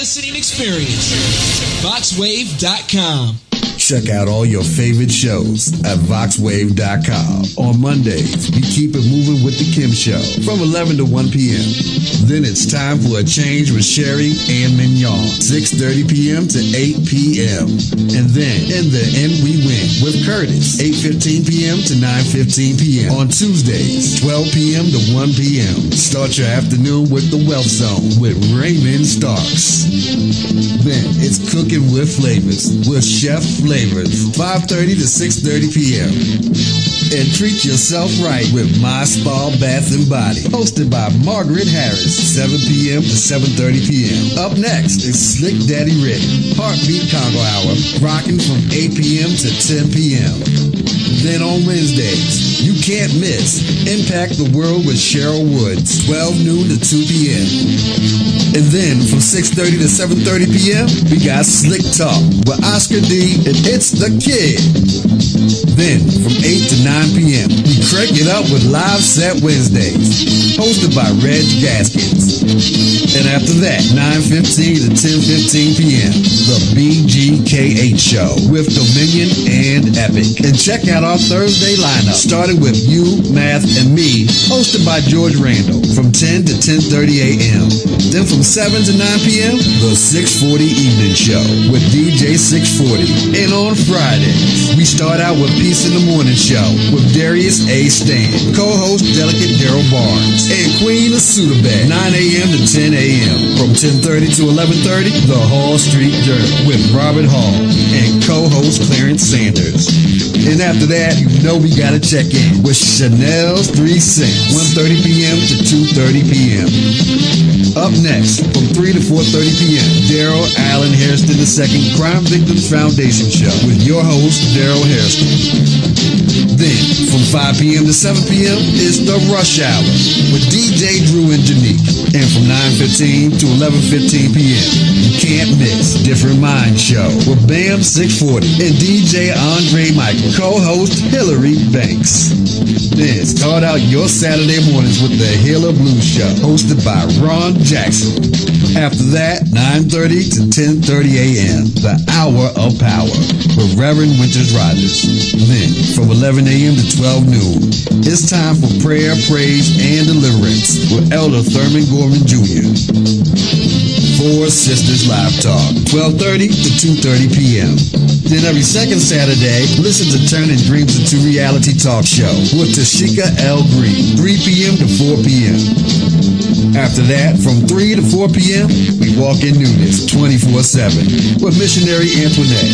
listening experience. VoxWave.com. Check out all your favorite shows at VoxWave.com. On Mondays, we keep it moving with The Kim Show from 11 to 1 p.m. Then it's time for a change with Sherry and Mignon, 6:30 p.m. to 8 p.m. And then in the end, we win with Curtis, 8:15 p.m. to 9:15 p.m. On Tuesdays, 12 p.m. to 1 p.m. Start your afternoon with The Wealth Zone with Raymond Starks. Then it's Cooking with Flavors with Chef Flavors, 5:30 to 6:30 p.m. And treat yourself right with My Spa Bath and Body, hosted by Margaret Harris, 7 p.m. to 7:30 p.m. Up next is Slick Daddy Rick, Heartbeat Congo Hour, rocking from 8 p.m. to 10 p.m. Then on Wednesdays, you can't miss Impact the World with Cheryl Woods, 12 noon to 2 p.m. And then from 6:30 to 7:30 p.m., we got Slick Talk with Oscar D and It's the Kid. Then from 8 to 9 p.m., we crank it up with Live Set Wednesdays, hosted by Reg Gaskins. And after that, 9:15 to 10:15 p.m., the BGKH Show with Dominion and Epic. And check out our Thursday lineup, starting with You, Math, and Me, hosted by George Randall from 10 to 10:30 a.m. Then from 7 to 9 p.m., the 640 Evening Show with DJ 640. And on Fridays, we start out with Peace in the Morning Show with Darius A. Stan, co-host Delicate Daryl Barnes, and Queen of Sudabed, 9 a.m. to 10 a.m. From 10:30 to 11:30, the Hall Street Journal with Robert Hall and co-host Clarence Sanders. And after that, you know we gotta check in with Chanel's 3 Cents, 1:30 p.m. to 2:30 p.m. Up next, from 3 to 4:30 p.m., Daryl Allen Hairston II Crime Victims Foundation Show with your host, Daryl Hairston. Then, from 5 p.m. to 7 p.m. is The Rush Hour with DJ Drew and Janique. And from 9:15 to 11:15 p.m., you can't miss Different Mind Show with Bam 640 and DJ Andre Michael, co-host Hillary Banks. Then start out your Saturday mornings with the Healer Blues Show, hosted by Ron Jackson. After that, 9:30 to 10:30 a.m., the Hour of Power with Reverend Winters Rogers. Then, from 11 a.m. to 12 noon, it's time for prayer, praise, and deliverance with Elder Thurman Gorman Jr. Four Sisters Live Talk, 12:30 to 2:30 p.m. Then every second Saturday, listen to Turning Dreams into Reality Talk Show with Tashika L. Green, 3 p.m. to 4 p.m. After that, from 3 to 4 p.m., we walk in newness 24/7 with Missionary Antoinette.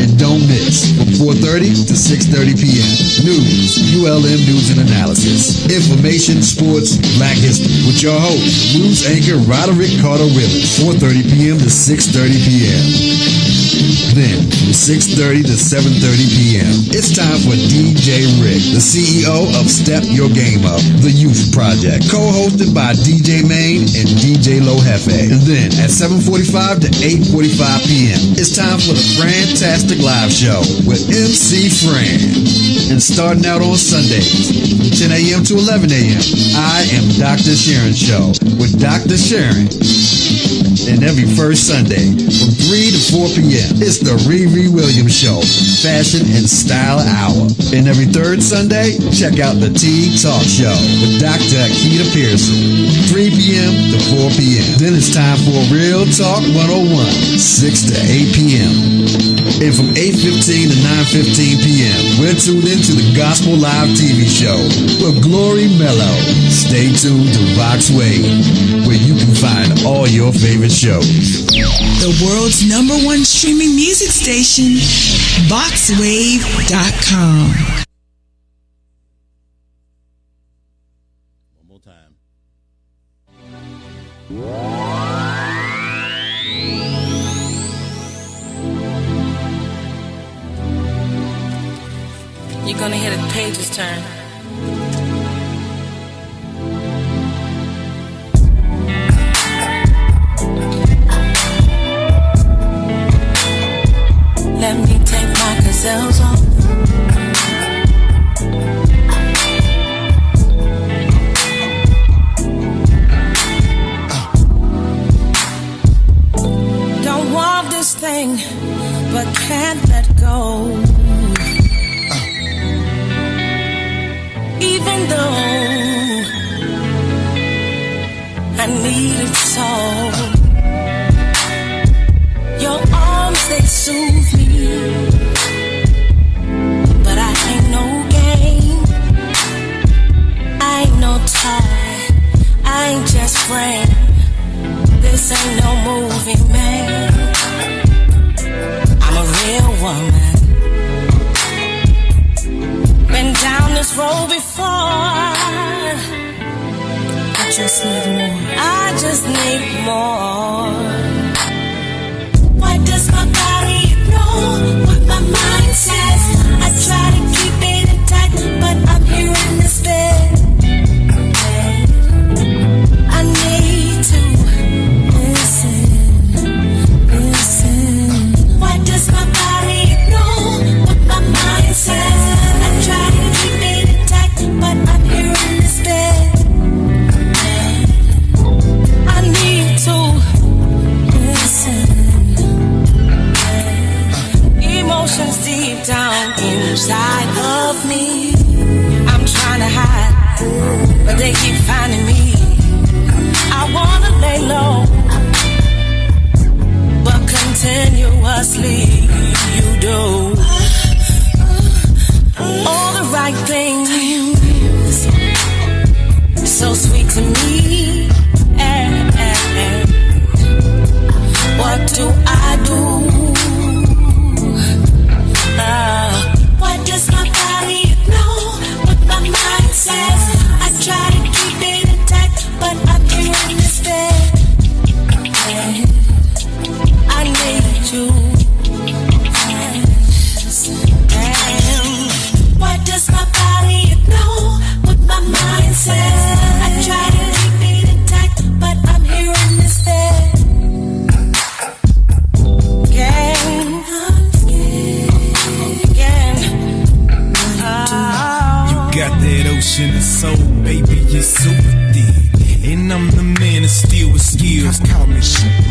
And don't miss, from 4:30 to 6:30 p.m., news, ULM News and Analysis, information, sports, Black history, with your host, news anchor Roderick Carter Rivers, 4:30 p.m. to 6:30 p.m. Then, from 6:30 to 7:30 p.m., it's time for DJ Rick, the CEO of Step Your Game Up, the Youth Project, co-hosted by DJ Main and DJ Lohefe. And then, at 7:45 to 8:45 p.m., it's time for the Fantastic Live Show with MC Fran. And starting out on Sundays, from 10 a.m. to 11 a.m., I am Dr. Sharon Show with Dr. Sharon. And every first Sunday, from 3 to 4 p.m., it's the Riri Williams Show, Fashion and Style Hour. And every third Sunday, check out the Tea Talk Show with Dr. Akita Pearson, 3 p.m. to 4 p.m. Then it's time for Real Talk 101, 6 to 8 p.m. And from 8:15 to 9:15 p.m., we're tuned into the Gospel Live TV show with Glory Mello. Stay tuned to Vox Wave, where you can find all your favorite shows. The world's #1 streaming music station, VoxWave.com. One more time. You're gonna hear the pages turn. Let me take my gazelles off. but can't let go. Even though I need it so. Your arms, they soothe me, but I ain't no game. I ain't no tie, I ain't just friend. This ain't no movie, man. I'm a real woman. Been down this road before. I just need more. I just need more. Why does my body know what my mind says? I try to keep it intact, but I'm here in this bed. I need to listen. Why does my body know what my mind says? I try to keep it intact, but I'm here in this bed. I need to listen. Emotions deep down inside of me, I'm trying to hide, but they keep finding me. I wanna lay low, but continuously you do all the right things, so sweet to me. What do I do? Why does my body know what my mind says? I try to keep it intact, but I'm here in this bed. I need you. Damn. Why does my body know what my mind says? I try to keep it intact, but I'm here in this bed. Got that ocean of soul, baby, you're super deep. And I'm the man of steel with skills, call me super.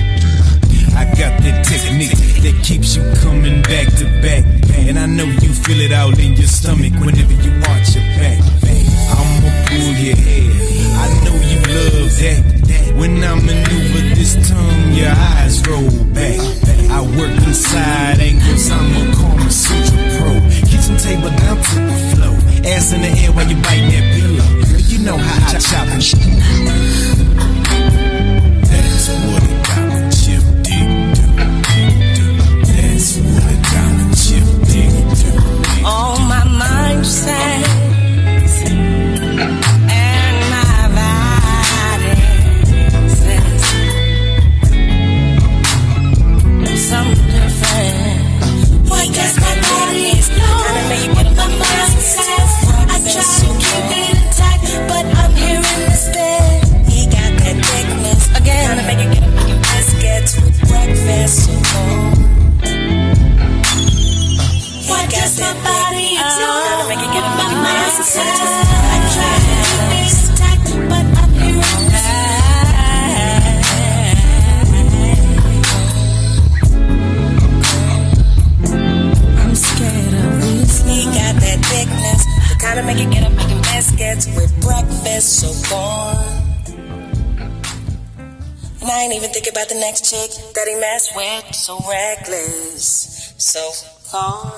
I got that technique that keeps you coming back to back. And I know you feel it all in your stomach whenever you watch your back. I'ma pull your hair, I know you love that. When I maneuver this tongue, your eyes roll back. I work inside angles, I'm a Karma Sutra pro. Kitchen table down to the floor. Ass in the air while you biting that pillow. Girl, you know how I chop and shit. That's what a diamond chip dig do. That's what a diamond chip dig do. All my mind says, and my body says, something different. Why does my body know what my mind says? I try to keep it intact, but I'm here in this bed. He got that thickness again. Trying to make it get up, making biscuits with breakfast so cold. Why does my body know trying to make it get up, making mind says? I try to keep it intact, but I'm here in this bed. I'm scared of this. He got that thickness. Kinda make it get up, making biscuits with breakfast so gone. And I ain't even thinking about the next chick that he messed with. So reckless, so gone.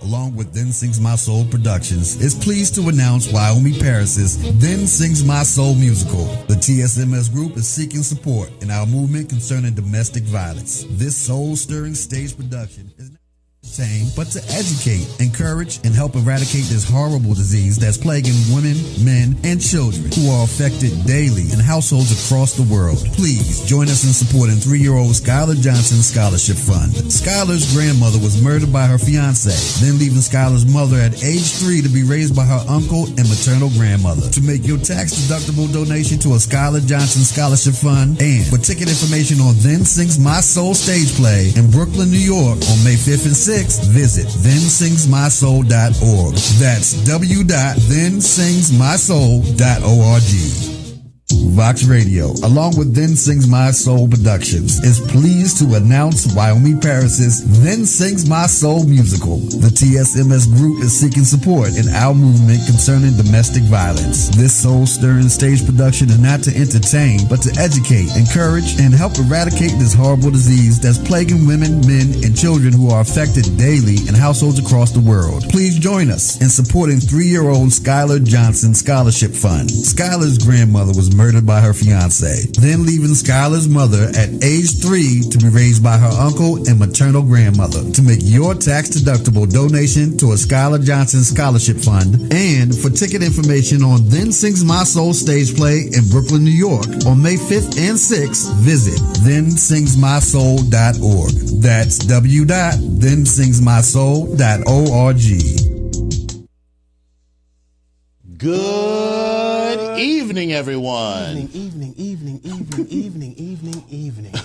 Along with Then Sings My Soul Productions, is pleased to announce Wyoming Paris's Then Sings My Soul musical. The TSMS group is seeking support in our movement concerning domestic violence. This soul-stirring stage production is not entertain, but to educate, encourage, and help eradicate this horrible disease that's plaguing women, men, and children who are affected daily in households across the world. Please join us in supporting 3-year-old Skylar Johnson Scholarship Fund. Skylar's grandmother was murdered by her fiance, then leaving Skylar's mother at age 3 to be raised by her uncle and maternal grandmother. To make your tax-deductible donation to a Skylar Johnson Scholarship Fund and for ticket information on Then Sings My Soul stage play in Brooklyn, New York on May 5th and 6th, visit thensingsmysoul.org. That's w.thensingsmysoul.org. Vox Radio, along with Then Sings My Soul Productions, is pleased to announce Wyoming Paris's Then Sings My Soul musical. The TSMS group is seeking support in our movement concerning domestic violence. This soul-stirring stage production is not to entertain, but to educate, encourage, and help eradicate this horrible disease that's plaguing women, men, and children who are affected daily in households across the world. Please join us in supporting 3-year-old Skylar Johnson Scholarship Fund. Skylar's grandmother was murdered by her fiance, then leaving Skylar's mother at age 3 to be raised by her uncle and maternal grandmother. To make your tax-deductible donation to a Skylar Johnson Scholarship Fund, and for ticket information on Then Sings My Soul stage play in Brooklyn, New York on May 5th and 6th, visit thensingsmysoul.org. That's w.thensingsmysoul.org. Good evening, everyone. Evening.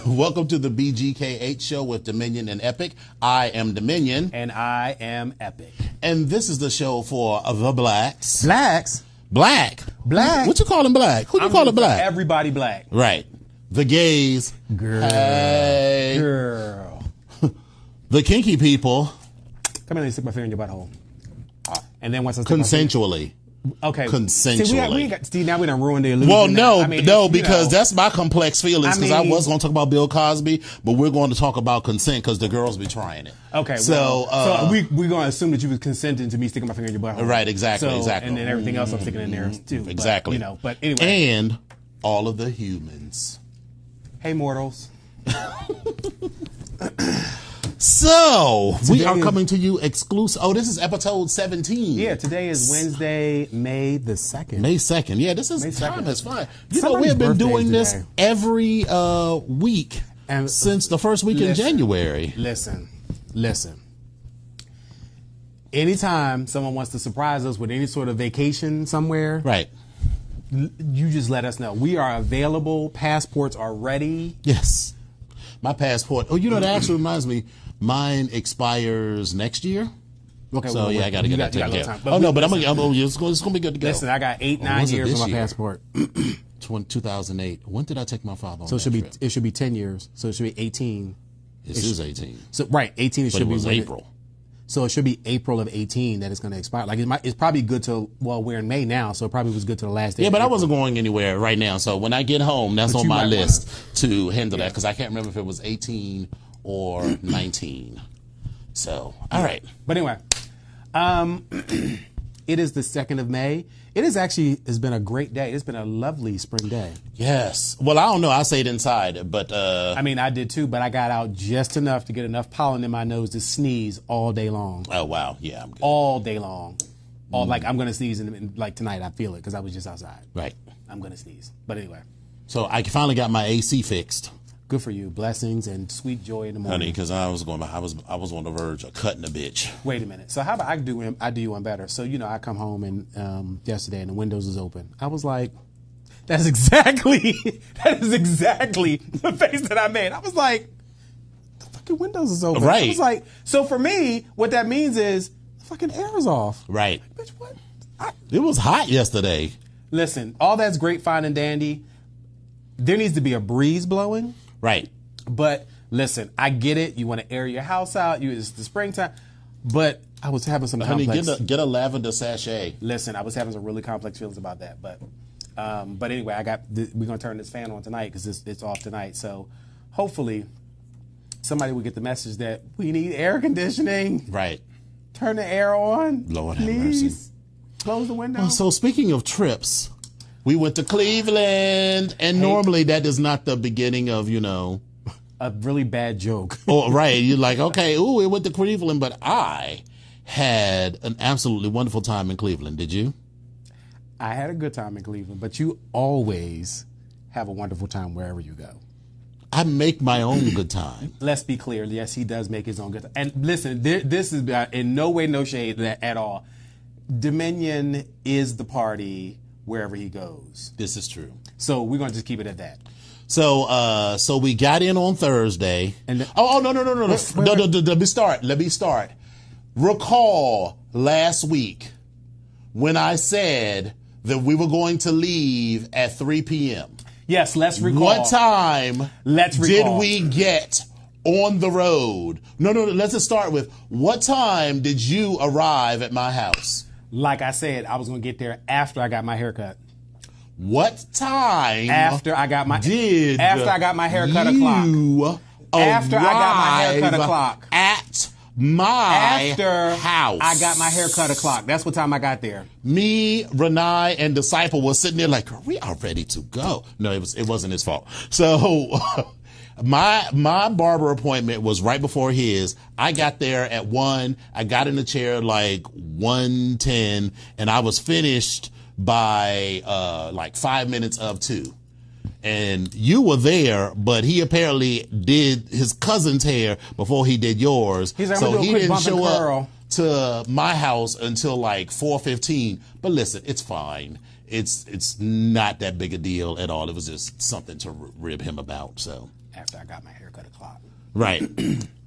Welcome to the BGKH show with Dominion and Epic. I am Dominion. And I am Epic. And this is the show for the blacks. Blacks? Black. Black? What you call them black? Who you call it black? Everybody black. Right. The gays. Girl. Hey. Girl. The kinky people. Come here and stick my finger in your butthole. And then once I stick Consensually. Okay. Consensually. See, now we done ruined the illusion. Well, now. because that's my complex feelings, because I was going to talk about Bill Cosby, but we're going to talk about consent because the girls be trying it. Okay. So we're going to assume that you was consenting to me sticking my finger in your butthole. Right, exactly. And then everything else I'm sticking in there too. Exactly. But anyway. And all of the humans. Hey, mortals. So, we Today are is- coming to you exclusive. Oh, this is episode 17. Yeah, today is Wednesday, May the 2nd. May 2nd. Yeah, this is May time 2nd. has flying. You know, Somebody's we have been birthday doing this today. every week And since the first week in listen, January. Listen. Anytime someone wants to surprise us with any sort of vacation somewhere, Right. you just let us know. We are available. Passports are ready. Yes. My passport. Oh, you know, that actually reminds me. Mine expires next year. Okay, So, yeah, I got to get that taken care of. But Oh, no, but it's going to be good to go. Listen, I got 8-9 was it years this on my year? passport. 2008. When did I take my father on So that trip? it should be 10 years. So it should be 18. This is 18. So right, 18 it But should it be was when April. So it should be April of 18 that it's going to expire. Like it's probably good till, well, we're in May now, so it probably was good till the last day. Yeah, of but I April. wasn't going anywhere right now. So when I get home, that's But on you my might list to handle that, because I can't remember if it was 18 or 19. So, all right. But anyway, it is the 2nd of May. It has been a great day. It's been a lovely spring day. Yes. Well, I don't know. I stayed inside, but I mean, I did too, but I got out just enough to get enough pollen in my nose to sneeze all day long. oh wow, yeah, I'm good. All day long. Like I'm going to sneeze like tonight. I feel it because I was just outside. Right. I'm going to sneeze. But anyway, So I finally got my AC fixed, good for you. Blessings and sweet joy in the morning. honey, because I was on the verge of cutting a bitch. Wait a minute. So how about I do you one better? So I come home and yesterday and the windows is open. I was like, that is exactly the face that I made. I was like, the fucking windows is open. Right. I was like, so for me, what that means is the fucking air is off. Right. Bitch, what? It was hot yesterday. Listen, all that's great, fine and dandy. There needs to be a breeze blowing. Right. But listen, I get it. You want to air your house out. It's the springtime. But I was having some Honey, complex. get a lavender sachet. Listen, I was having some really complex feelings about that. But anyway, we're gonna turn this fan on tonight because it's off tonight. So hopefully somebody will get the message that we need air conditioning. Right. Turn the air on. Lord have please. mercy. Close the window. Well, so speaking of trips, we went to Cleveland, and normally that is not the beginning of, a really bad joke. oh, right. You're like, okay, ooh, we went to Cleveland, but I had an absolutely wonderful time in Cleveland. Did you? I had a good time in Cleveland, but you always have a wonderful time wherever you go. I make my own good time. Let's be clear. Yes, he does make his own good time. And listen, this is in no way, no shade at all. Dominion is the party wherever he goes. This is true. So we're going to just keep it at that. So we got in on Thursday. And no. Let me start. Recall last week when I said that we were going to leave at 3 p.m. Yes, let's recall. What time Let's did recall. we get on the road? No, let's just start with, what time did you arrive at my house? Like I said, I was going to get there after I got my haircut. What time After I got my did after I got my haircut o'clock. you After I got my haircut arrive o'clock. at my After house? I got my haircut o'clock. That's what time I got there. Me, Renai, and Disciple was sitting there like, we are ready to go. No, it wasn't his fault. So my barber appointment was right before his. I got there at 1. I got in the chair like 1:10, and I was finished by like 5 minutes of 2. And you were there, but he apparently did his cousin's hair before he did yours. He's like, so he didn't show curl. up to my house until like 4:15. But listen, it's fine. It's not that big a deal at all. It was just something to rib him about. So After I got my haircut o'clock. right,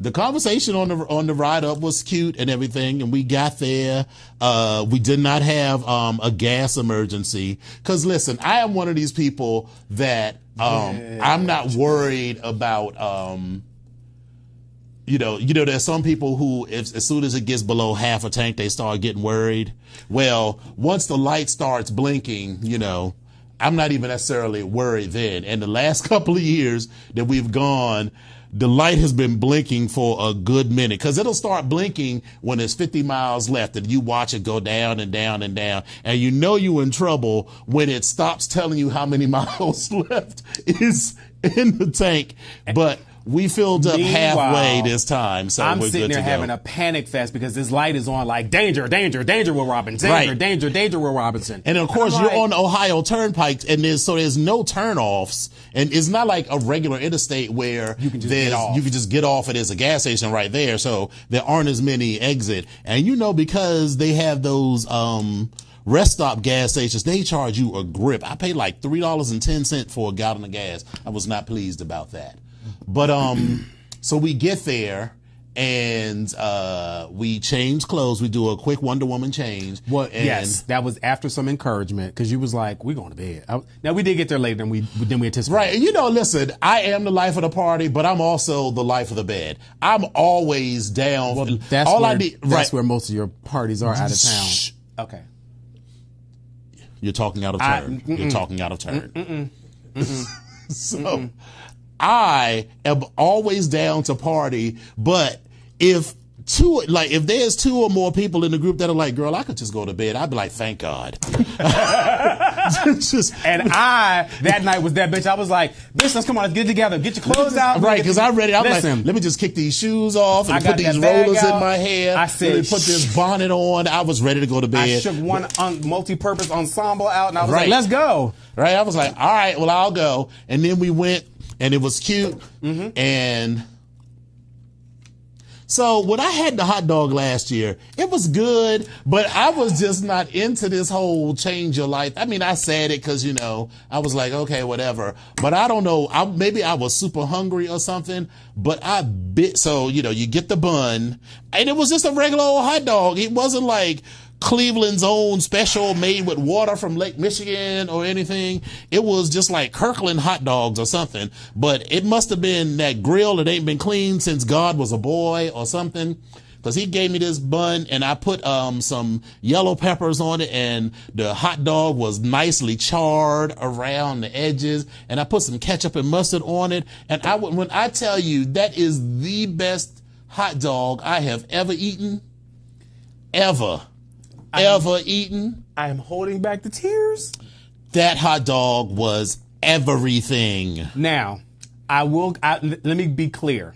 the conversation on the ride up was cute and everything, and we got there. We did not have a gas emergency because listen, I am one of these people that I'm not worried about. There's some people who, as soon as it gets below half a tank, they start getting worried. Well, once the light starts blinking, I'm not even necessarily worried then. And the last couple of years that we've gone, the light has been blinking for a good minute because it'll start blinking when there's 50 miles left and you watch it go down and down and down. And you're in trouble when it stops telling you how many miles left is in the tank. But we filled up halfway this time, so I'm we're sitting good there to having go. a panic fest because this light is on like danger, danger, danger, Will Robinson, danger, Right. danger, danger, Will Robinson. And of course, I'm you're like, on the Ohio Turnpike, and there's no turnoffs, and it's not like a regular interstate where You can just get off. you can just get off. And there's a gas station right there, so there aren't as many exit. And because they have those rest stop gas stations, they charge you a grip. I paid like $3.10 for a gallon of gas. I was not pleased about that, but so we get there. And we change clothes. We do a quick Wonder Woman change. Yes, that was after some encouragement because you was like, "We're going to bed." Now we did get there later than we anticipated. Right. And listen, I am the life of the party, but I'm also the life of the bed. I'm always down. Well, that's where most of your parties are out of town. Shh. Okay. You're talking out of turn. You're talking out of turn. So I am always down to party, but if there's 2 or more people in the group that are like, girl, I could just go to bed, I'd be like, thank God. And that night was that bitch. I was like, bitch, let's come on, let's get it together. Get your clothes out. Right, because I'm ready. I'm Listen, like, let me just kick these shoes off and I got put these that bag rollers in out. my hair. I said, let me put this bonnet on. I was ready to go to bed. I shook one multi-purpose ensemble out, and I was Right. like, let's go. Right, I was like, all right, well, I'll go. And then we went, and it was cute. And so when I had the hot dog last year, it was good, but I was just not into this whole change your life. I mean, I said it because, I was like, okay, whatever. But I don't know. Maybe I was super hungry or something, but so, you get the bun, and it was just a regular old hot dog. It wasn't like Cleveland's own special made with water from Lake Michigan or anything. It was just like Kirkland hot dogs or something, but it must have been that grill that ain't been cleaned since God was a boy or something. Cause he gave me this bun and I put some yellow peppers on it, and the hot dog was nicely charred around the edges, and I put some ketchup and mustard on it. And when I tell you that is the best hot dog I have ever eaten, ever eaten. I am holding back the tears. That hot dog was everything. Now, let me be clear.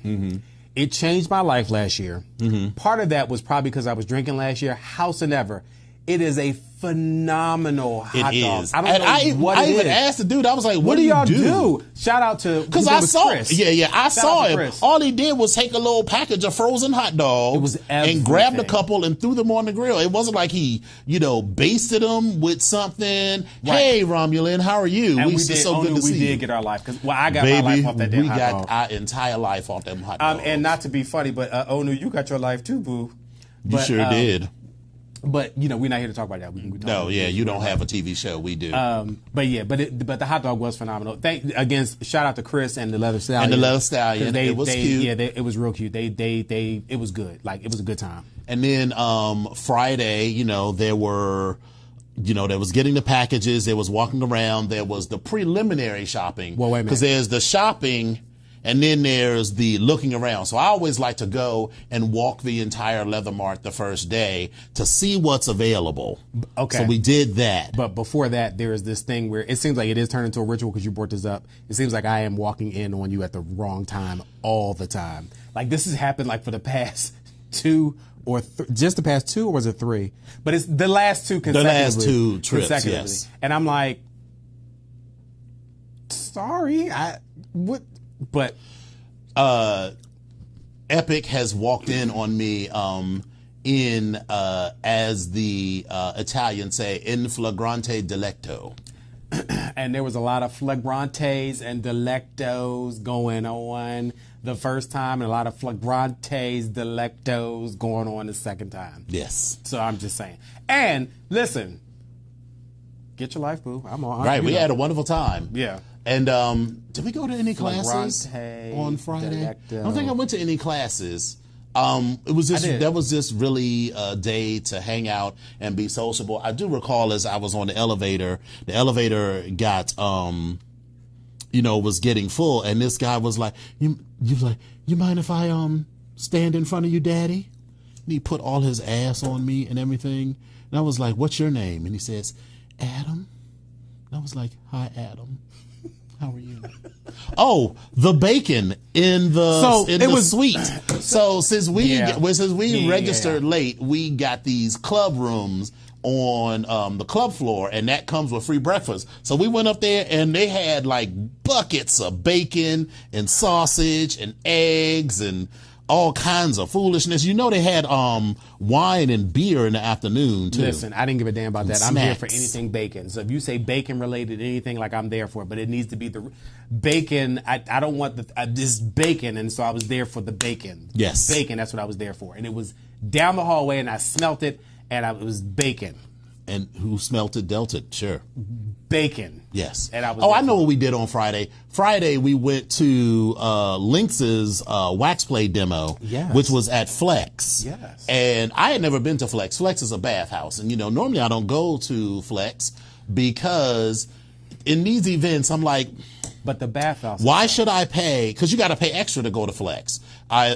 It changed my life last year. Part of that was probably because I was drinking last year. Howsoever, it is a phenomenal hot dog. Is. I don't know what it is. I even asked the dude, I was like, what do y'all do? Shout out to because I saw Chris. I saw him. Chris. All he did was take a little package of frozen hot dogs and grabbed a couple and threw them on the grill. It wasn't like he, basted them with something. Right. Hey, Romulan, how are you? And good to see you. We did get our life because I got my life off that damn hot dog. We got our entire life off them hot dogs. And not to be funny, but Onu, you got your life too, boo. You sure did. But we're not here to talk about that. We can talk No, about yeah, it. you don't have a TV show. We do. But the hot dog was phenomenal. Shout out to Chris and the Leather Stallion. And the Leather Stallion, it was cute. Yeah, it was real cute. It was good. Like, it was a good time. And then Friday, there were, there was getting the packages, there was walking around, there was the preliminary shopping. Well, wait a minute. Because there's the shopping and then there's the looking around. So I always like to go and walk the entire Leather Mart the first day to see what's available. Okay. So we did that. But before that, there is this thing where it seems like it is turned into a ritual because you brought this up. It seems like I am walking in on you at the wrong time all the time. Like, this has happened like for the past just the past 2, or was it 3? But it's the last 2 consecutively. The last 2 trips, yes. And I'm like, sorry, but Epic has walked in on me as the Italians say, in flagrante delicto. And there was a lot of flagrantes and delectos going on the first time, and a lot of flagrantes, delectos going on the second time. Yes. So I'm just saying. And listen, get your life, boo. I'm on. Right. We had a wonderful time. Yeah. And did we go to any classes on Friday? Delecto. I don't think I went to any classes. It was just that was just really a day to hang out and be sociable. I do recall as I was on the elevator got was getting full, and this guy was like, you mind if I stand in front of you, Daddy? And he put all his ass on me and everything. And I was like, what's your name? And he says, Adam. And I was like, hi, Adam. How are you? Oh, the bacon in the suite. So since we registered late, we got these club rooms on the club floor, and that comes with free breakfast. So we went up there, and they had like buckets of bacon and sausage and eggs and all kinds of foolishness. They had wine and beer in the afternoon too. Listen, I didn't give a damn about that. Snacks. I'm here for anything bacon. So if you say bacon related anything, like, I'm there for it. But it needs to be the bacon. I don't want this bacon, and so I was there for the bacon. Yes, bacon. That's what I was there for, and it was down the hallway, and I smelt it, and it was bacon. And who smelt it, dealt it. Sure. Bacon. Yes. And I was. I know what we did on Friday. Friday we went to Lynx's wax play demo, which was at Flex. Yes. And I had never been to Flex. Flex is a bathhouse, and normally I don't go to Flex because in these events I'm like, but the bathhouse. Why should I pay? Because you got to pay extra to go to Flex,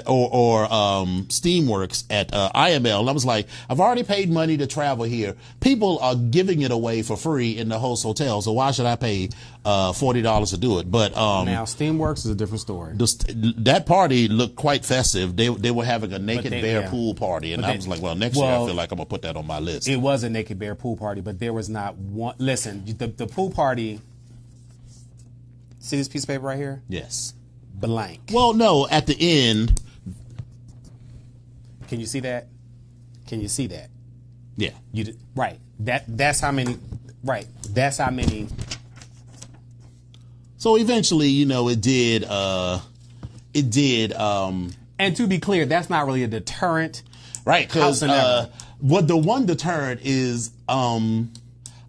or Steamworks at IML. And I was like, I've already paid money to travel here. People are giving it away for free in the host hotel, so why should I pay $40 to do it? But now Steamworks is a different story. That party looked quite festive. They were having a naked bear pool party, and I was like, well, next year I feel like I'm gonna put that on my list. It was a naked bear pool party, but there was not one. Listen, the pool party. See this piece of paper right here? Yes. Blank. Well, no, at the end. Can you see that? Can you see that? Yeah. Right. That's how many. Right. That's how many. So eventually, it did. And to be clear, that's not really a deterrent. Right. Because what the one deterrent is,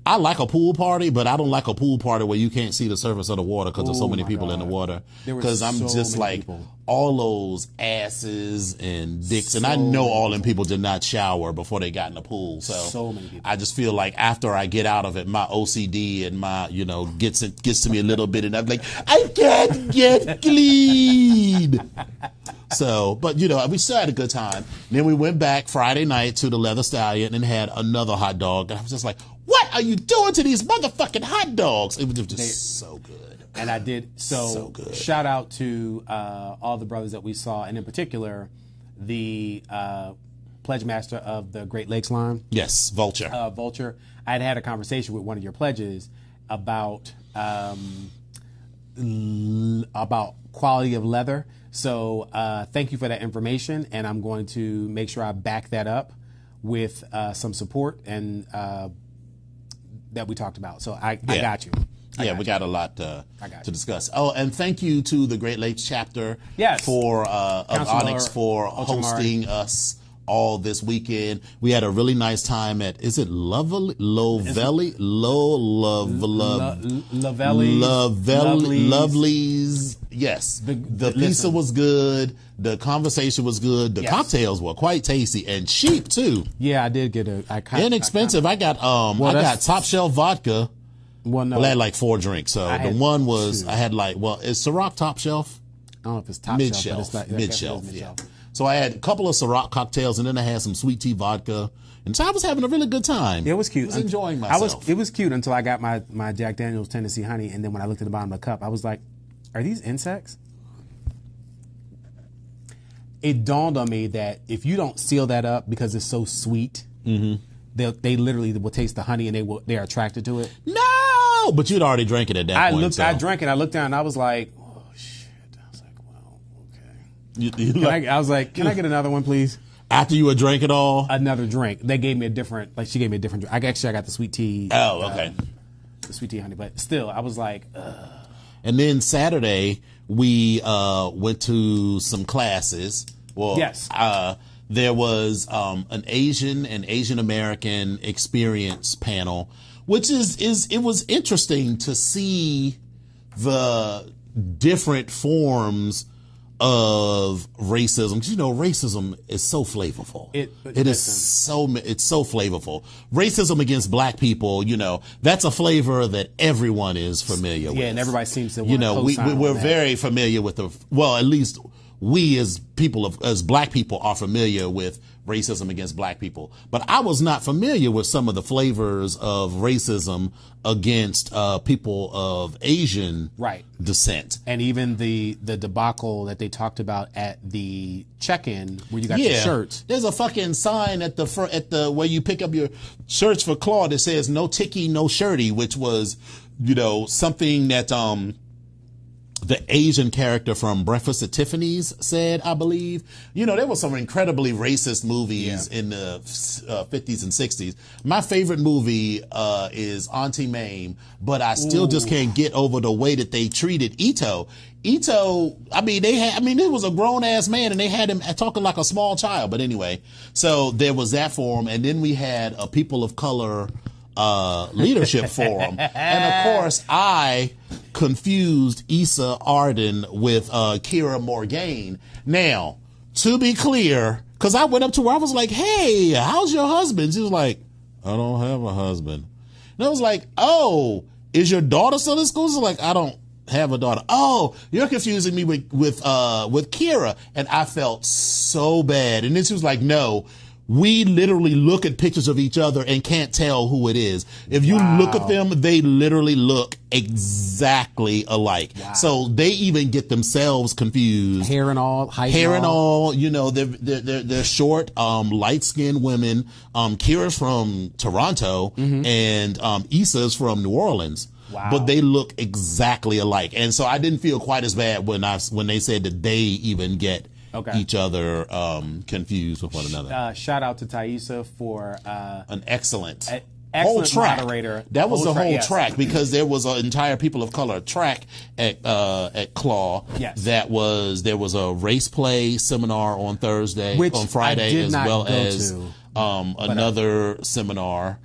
I like a pool party, but I don't like a pool party where you can't see the surface of the water because there's so many people in the water. Because I'm just like, all those asses and dicks, and I know all them people did not shower before they got in the pool. So many people. I just feel like after I get out of it, my OCD and my, gets to me a little bit, and I'm like, I can't get clean. So, but we still had a good time. And then we went back Friday night to the Leather Stallion and had another hot dog. And I was just like, what are you doing to these motherfucking hot dogs? It was just so good. And I did. So good. Shout out to all the brothers that we saw, and in particular, the pledge master of the Great Lakes line. Yes, Vulture. Vulture. I had a conversation with one of your pledges about quality of leather. So thank you for that information, and I'm going to make sure I back that up with some support and that we talked about. So I got you. We got a lot to discuss. Oh, and thank you to the Great Lakes chapter of Onyx for hosting us all this weekend. We had a really nice time at, is it Lovely? Lovely's. Yes. The pizza was good. The conversation was good. The cocktails were quite tasty and cheap too. Yeah, I did get inexpensive. I got top shelf vodka. Well, no. Well, I had like 4 drinks. So the one was, I had like, is Ciroc top shelf? I don't know if it's top shelf, but it's not mid-shelf. Yeah. So I had a couple of Ciroc cocktails, and then I had some sweet tea vodka. And so I was having a really good time. It was cute. I was enjoying myself. It was cute until I got my Jack Daniel's Tennessee Honey, and then when I looked at the bottom of the cup, I was like, are these insects? It dawned on me that if you don't seal that up because it's so sweet, they literally will taste the honey and they're attracted to it. No, but you'd already drank it at that point. I drank it. I looked down and I was like, oh shit. I was like, well, okay. I was like, can I get another one, please? After you had drank it all? Another drink. They gave me she gave me a different drink. I got the sweet tea. Oh, okay. The sweet tea honey, but still, I was like, ugh. And then Saturday, we went to some classes. Well, yes. There was an Asian and Asian American experience panel, which it was interesting to see the different forms of racism. 'Cause, racism is so flavorful. It's so flavorful. Racism against black people, that's a flavor that everyone is familiar with. Yeah, and everybody seems to we're very familiar with at least we as black people are familiar with racism against black people. But I was not familiar with some of the flavors of racism against people of Asian descent. And even the debacle that they talked about at the check-in where you got your shirts. There's a fucking sign at the front, where you pick up your shirts for Claw that says no ticky, no shirty, which was, something that the Asian character from Breakfast at Tiffany's said, I believe. There were some incredibly racist movies in the 50s and 60s. My favorite movie is Auntie Mame, but I still just can't get over the way that they treated Ito. Ito, it was a grown-ass man, and they had him talking like a small child. But anyway, so there was that forum, and then we had a People of Color leadership forum. And of course, I confused Issa Arden with Kira Morgaine. Now, to be clear, because I went up to her, I was like, hey, how's your husband? She was like, I don't have a husband. And I was like, oh, is your daughter still in school? She's like, I don't have a daughter. Oh, you're confusing me with Kira. And I felt so bad. And then she was like, no, we literally look at pictures of each other and can't tell who it is. If you look at them, they literally look exactly alike. Wow. So they even get themselves confused. Hair and all, height hair and all. They're short, light-skinned women. Kira's from Toronto, and Issa's from New Orleans. Wow. But they look exactly alike. And so I didn't feel quite as bad when they said that they even get each other confused with one another. Shout out to Thaisa for an excellent whole track. Moderator. That was the whole track, because there was an entire People of Color track at Claw. Yes. There was a race play seminar on Friday, as well as another seminar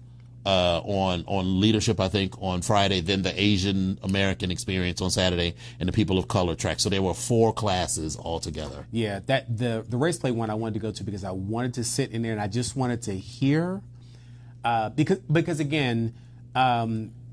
on leadership, I think, on Friday, then the Asian American experience on Saturday, and the People of Color track. So there were 4 classes altogether. Yeah, that the race play one I wanted to go to because I wanted to sit in there and I just wanted to hear, because again,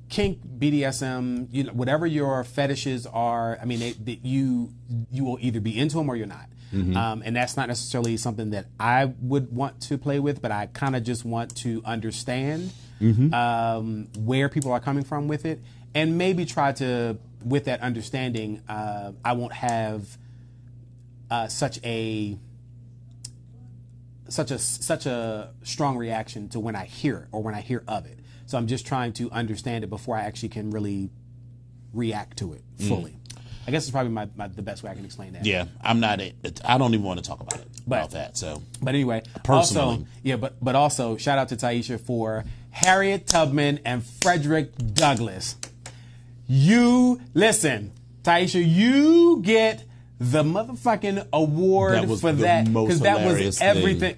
kink, BDSM, whatever your fetishes are, you will either be into them or you're not. And that's not necessarily something that I would want to play with, but I kind of just want to understand where people are coming from with it, and maybe try to, with that understanding, I won't have such a strong reaction to when I hear it or when I hear of it. So I'm just trying to understand it before I actually can really react to it fully. I guess it's probably the best way I can explain that. Yeah, I don't even want to talk about that. So, but anyway, personally, but also shout out to Taisha for Harriet Tubman and Frederick Douglass. You listen, Taisha, you get the motherfucking award for that, because that was everything.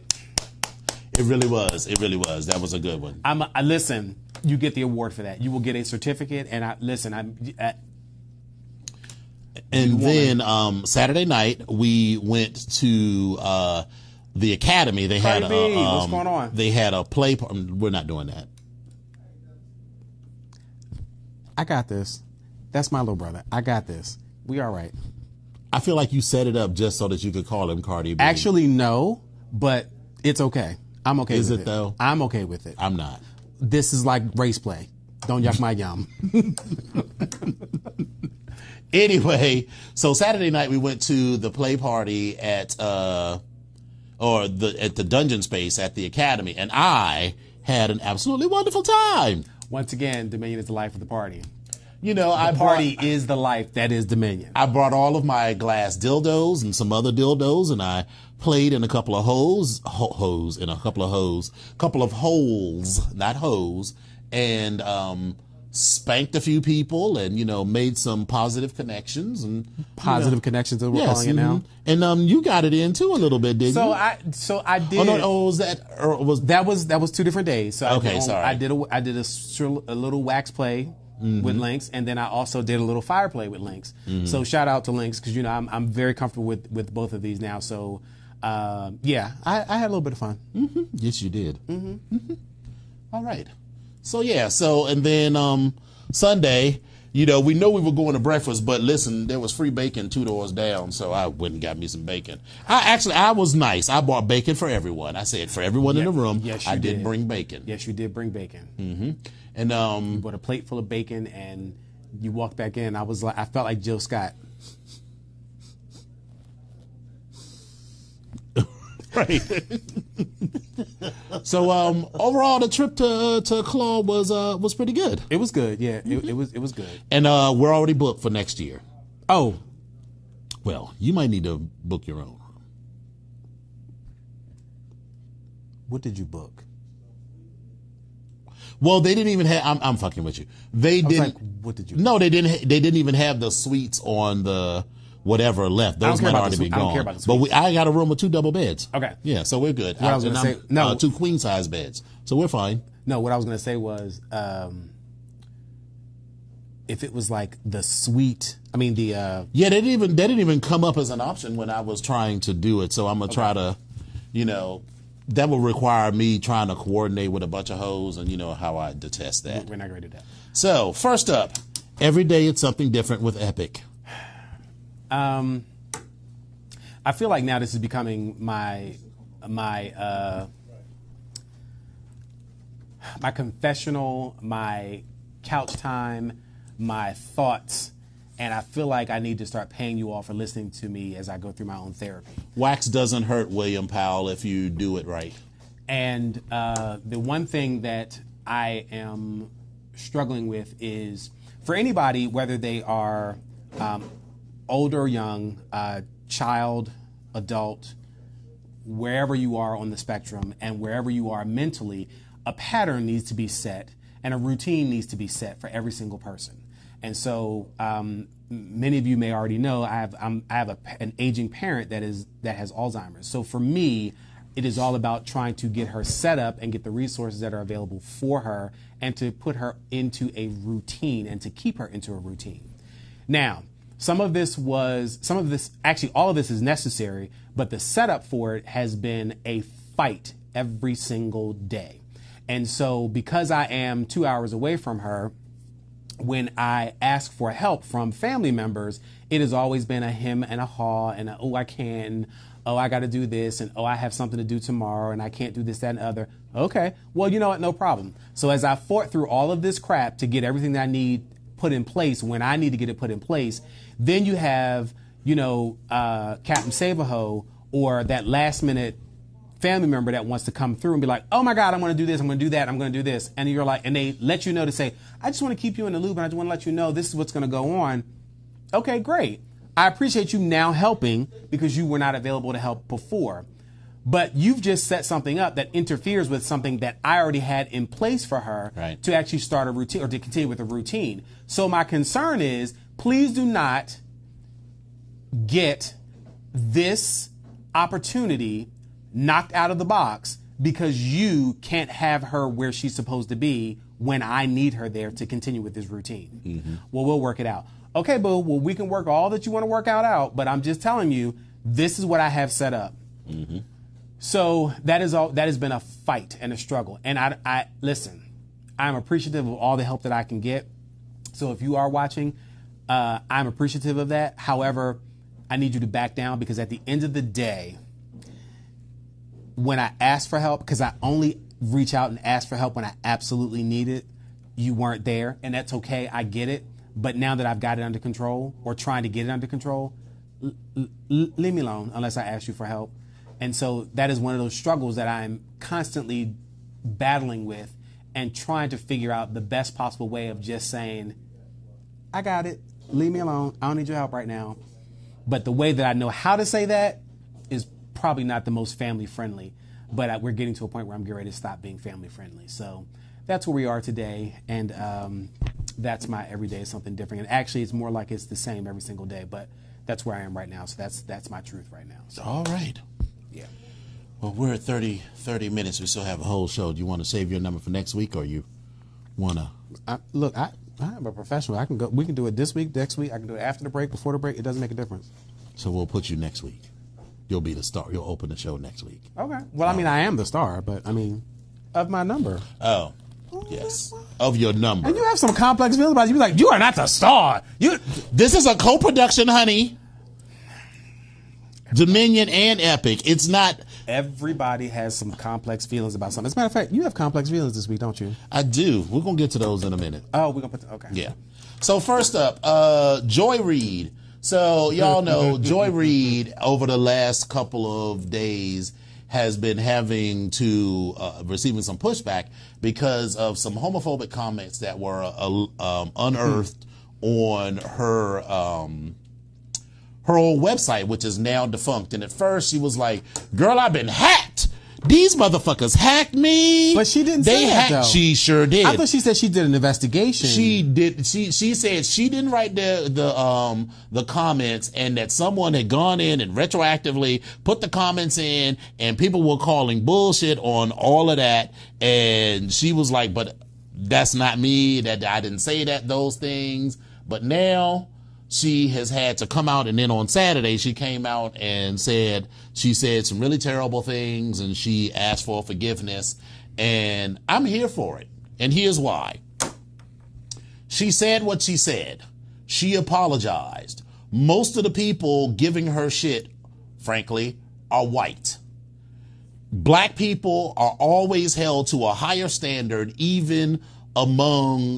It really was. It really was. That was a good one. Listen, you get the award for that. You will get a certificate. And and then Saturday night we went to the Academy. They had what's going on? They had a play. We're not doing that. I got this. That's my little brother. I got this. We all right. I feel like you set it up just so that you could call him Cardi B. Actually, no, but it's okay. I'm okay with it. Is it though? I'm okay with it. I'm not. This is like race play. Don't yuck my yum. Anyway, so Saturday night we went to the play party at the dungeon space at the Academy, and I had an absolutely wonderful time. Once again, Dominion is the life of the party. You know, The party is the life that is Dominion. I brought all of my glass dildos and some other dildos, and I played in a couple of holes, not hoes, and spanked a few people, and made some positive connections and connections that we're calling it now. And you got it in too a little bit, didn't you? So I did. Oh no! Was that? Or that was 2 different days. So okay, sorry. I did a little wax play. With Lynx, and then I also did a little fire play with Lynx. So shout out to Lynx, because I'm very comfortable with both of these now. So I had a little bit of fun. Mm-hmm. Yes, you did. Mm-hmm. Mm-hmm. All right. So and then Sunday, we know we were going to breakfast, but listen, there was free bacon 2 doors down, so I went and got me some bacon. I was nice. I bought bacon for everyone. I said for everyone in the room. Yes, you I did bring bacon. Yes, you did bring bacon. Mm-hmm. And you bought a plate full of bacon, and you walked back in. I felt like Jill Scott. Right. So overall, the trip to Claw was pretty good. It was good. Yeah, it was good. And we're already booked for next year. Oh, well, you might need to book your own. What did you book? Well, they didn't even have. I'm fucking with you. They didn't. Like, what did you? No, they didn't. They didn't even have the suites on the whatever left. Those might already be gone. I don't care about the suites. But I got a room with 2 double beds. Okay. Yeah, so we're good. What I was going to say, no, 2 queen size beds, so we're fine. No, what I was going to say was, if it was like the suite, yeah, they didn't even come up as an option when I was trying to do it. So I'm gonna try to, that will require me trying to coordinate with a bunch of hoes, and how I detest that. We're not going to do that. So first up, every day it's something different with Epic. I feel like now this is becoming my confessional, my couch time, my thoughts, and I feel like I need to start paying you all for listening to me as I go through my own therapy. Wax doesn't hurt, William Powell, if you do it right. And the one thing that I am struggling with is, for anybody, whether they are old or young, child, adult, wherever you are on the spectrum and wherever you are mentally, a pattern needs to be set and a routine needs to be set for every single person. And so many of you may already know I have an aging parent that has Alzheimer's. So for me, it is all about trying to get her set up and get the resources that are available for her and to put her into a routine and to keep her into a routine. Now, all of this is necessary, but the setup for it has been a fight every single day. And so because I am 2 hours away from her, when I ask for help from family members, it has always been a him and a haw and oh, I can't, oh, I got to do this, and oh, I have something to do tomorrow and I can't do this, that, and other. Okay, well, you know what? No problem. So as I fought through all of this crap to get everything that I need put in place when I need to get it put in place, then you have, Captain Save-A-Ho or that last minute family member that wants to come through and be like, oh my God, I'm going to do this, I'm going to do that, I'm going to do this. And you're like, and they let you know to say, I just want to keep you in the loop and I just want to let you know this is what's going to go on. Okay, great. I appreciate you now helping because you were not available to help before. But you've just set something up that interferes with something that I already had in place for her to actually start a routine or to continue with a routine. So my concern is, please do not get this opportunity knocked out of the box because you can't have her where she's supposed to be when I need her there to continue with this routine. Mm-hmm. Well, we'll work it out. Okay, boo, well, we can work all that you want to work out, but I'm just telling you, this is what I have set up. Mm-hmm. So that has been a fight and a struggle. And I listen, I'm appreciative of all the help that I can get. So if you are watching, I'm appreciative of that. However, I need you to back down, because at the end of the day, when I ask for help, because I only reach out and ask for help when I absolutely need it, you weren't there, and that's okay. I get it. But now that I've got it under control, or trying to get it under control, leave me alone unless I ask you for help. And so that is one of those struggles that I'm constantly battling with, and trying to figure out the best possible way of just saying, I got it. Leave me alone. I don't need your help right now. But the way that I know how to say that is probably not the most family friendly. But we're getting to a point where I'm getting ready to stop being family friendly. So that's where we are today. And that's my everyday is something different. And actually, it's more like it's the same every single day. But that's where I am right now. So that's my truth right now. So, all right. Yeah. Well, we're at 30 minutes. We still have a whole show. Do you want to save your number for next week, or you want to? Look, I'm a professional. I can go. We can do it this week, next week. I can do it after the break, before the break. It doesn't make a difference. So we'll put you next week. You'll be the star. You'll open the show next week. Okay. Well, I mean, I am the star, but I mean, of my number. Oh, yes. Of your number. And you have some complex feelings about it. You be like, you are not the star. This is a co-production, honey. Dominion and Epic. It's not. Everybody has some complex feelings about something. As a matter of fact, you have complex feelings this week, don't you? I do. We're going to get to those in a minute. Oh, we're going to put okay. Yeah. So first up, Joy Reid. So y'all know Joy Reid over the last couple of days has been having to receiving some pushback because of some homophobic comments that were unearthed on her old website, which is now defunct. And at first she was like, girl, I've been hacked. These motherfuckers hacked me. But she didn't say that, though. She sure did. I thought she said she did an investigation. She did. She said she didn't write the comments, and that someone had gone in and retroactively put the comments in, and people were calling bullshit on all of that. And she was like, but that's not me. That I didn't say those things. But now she has had to come out, and then on Saturday she came out and she said some really terrible things, and she asked for forgiveness, and I'm here for it. And here's why. She said what she said. She apologized. Most of the people giving her shit, frankly, are white. Black people are always held to a higher standard, even among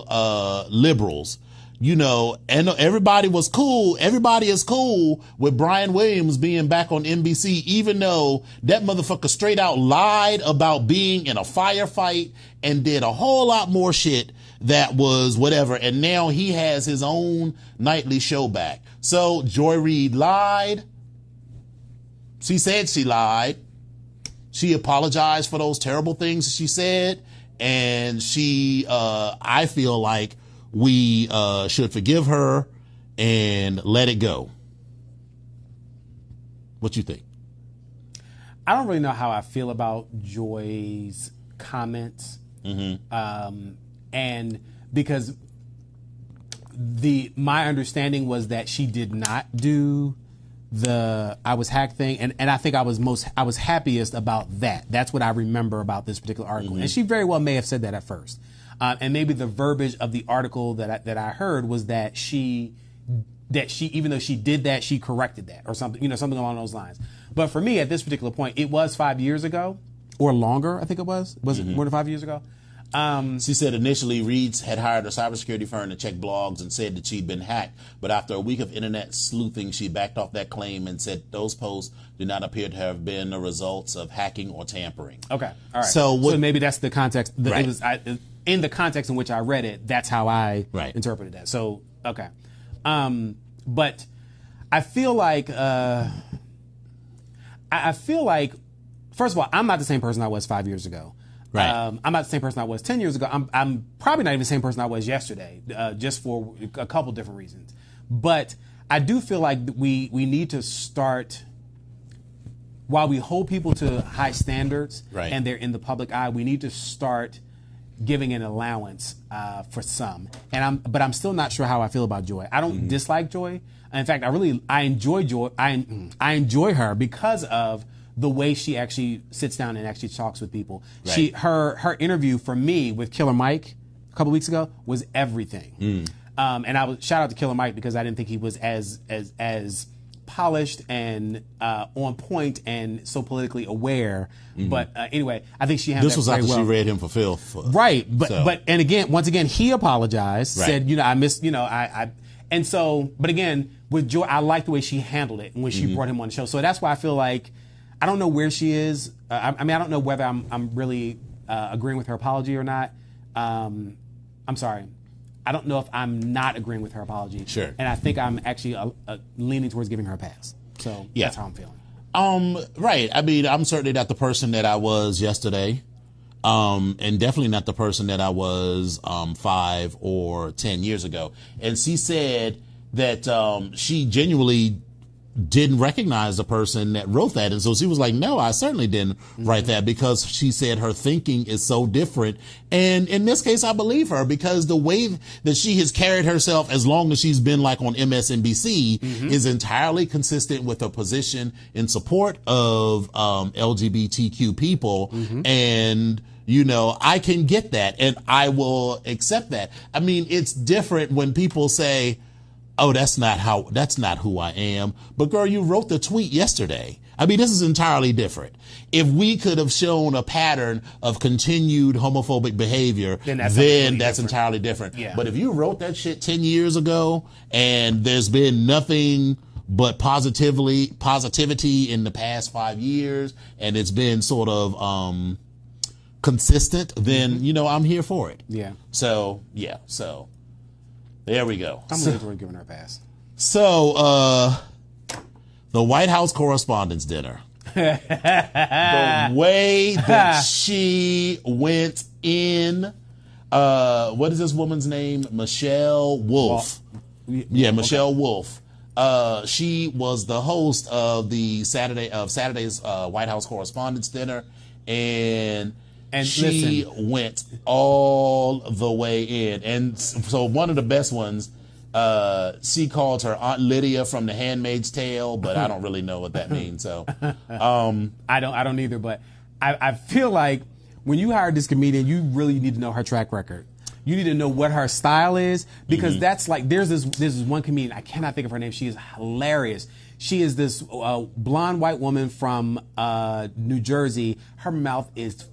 liberals. You know, and everybody was cool. Everybody is cool with Brian Williams being back on NBC, even though that motherfucker straight out lied about being in a firefight and did a whole lot more shit that was whatever. And now he has his own nightly show back. So Joy Reid lied. She said she lied. She apologized for those terrible things she said. And she, I feel like, we should forgive her and let it go. What you think? I don't really know how I feel about Joy's comments. Mm-hmm. And because my understanding was that she did not do the I was hacked thing, and I think I was happiest about that. That's what I remember about this particular article. Mm-hmm. And she very well may have said that at first. And maybe the verbiage of the article that I heard was that she even though she did that, she corrected that or something, something along those lines. But for me at this particular point, it was 5 years ago or longer. I think it was it more than 5 years ago? She said initially Reid had hired a cybersecurity firm to check blogs and said that she'd been hacked. But after a week of internet sleuthing, she backed off that claim and said those posts do not appear to have been the results of hacking or tampering. Okay. All right. So maybe that's the context. Right. It was in the context in which I read it, that's how I right. interpreted that. So, okay. But I feel like, first of all, I'm not the same person I was 5 years ago. Right. I'm not the same person I was 10 years ago. I'm probably not even the same person I was yesterday, just for a couple different reasons. But I do feel like we need to start while we hold people to high standards Right. and they're in the public eye, we need to start giving an allowance for some. But I'm still not sure how I feel about Joy. I don't dislike Joy. In fact, I enjoy Joy. I enjoy her because of the way she actually sits down and actually talks with people. Right. Her interview for me with Killer Mike a couple weeks ago was everything. And I would shout out to Killer Mike because I didn't think he was as polished and on point and so politically aware. But anyway, I think she handled This that was very after well. she read him for filth. Right, but So- but and again, once again, he apologized, Right. said, I missed, and so, but again, with Joy, I like the way she handled it and when she brought him on the show. So that's why I feel like I don't know where she is. I don't know whether I'm really agreeing with her apology or not. I'm sorry. I don't know if I'm not agreeing with her apology. Sure. And I think I'm actually leaning towards giving her a pass. So Yeah. that's how I'm feeling. Right. I mean, I'm certainly not the person that I was yesterday. And definitely not the person that I was 5 or 10 years ago. And she said that she genuinely didn't recognize the person that wrote that. And so she was like, no, I certainly didn't write that, because she said her thinking is so different. And in this case, I believe her, because the way that she has carried herself as long as she's been like on MSNBC is entirely consistent with her position in support of LGBTQ people. And I can get that and I will accept that. I mean, it's different when people say, oh, that's not who I am. But girl, you wrote the tweet yesterday. I mean, this is entirely different. If we could have shown a pattern of continued homophobic behavior, then that's entirely different. Yeah. But if you wrote that shit 10 years ago and there's been nothing but positivity in the past 5 years, and it's been sort of consistent, then, I'm here for it. Yeah. So there we go. I'm leaning towards giving her a pass. So, the White House Correspondents' Dinner. The way that she went in, what is this woman's name? Michelle Wolf. Michelle Wolf. She was the host of the Saturday's White House Correspondents' Dinner, and she went all the way in. And so one of the best ones, she called her Aunt Lydia from The Handmaid's Tale, but I don't really know what that means. So, I don't either, but I feel like when you hire this comedian, you really need to know her track record. You need to know what her style is, because that's like, there's this one comedian, I cannot think of her name. She is hilarious. She is this blonde white woman from New Jersey. Her mouth is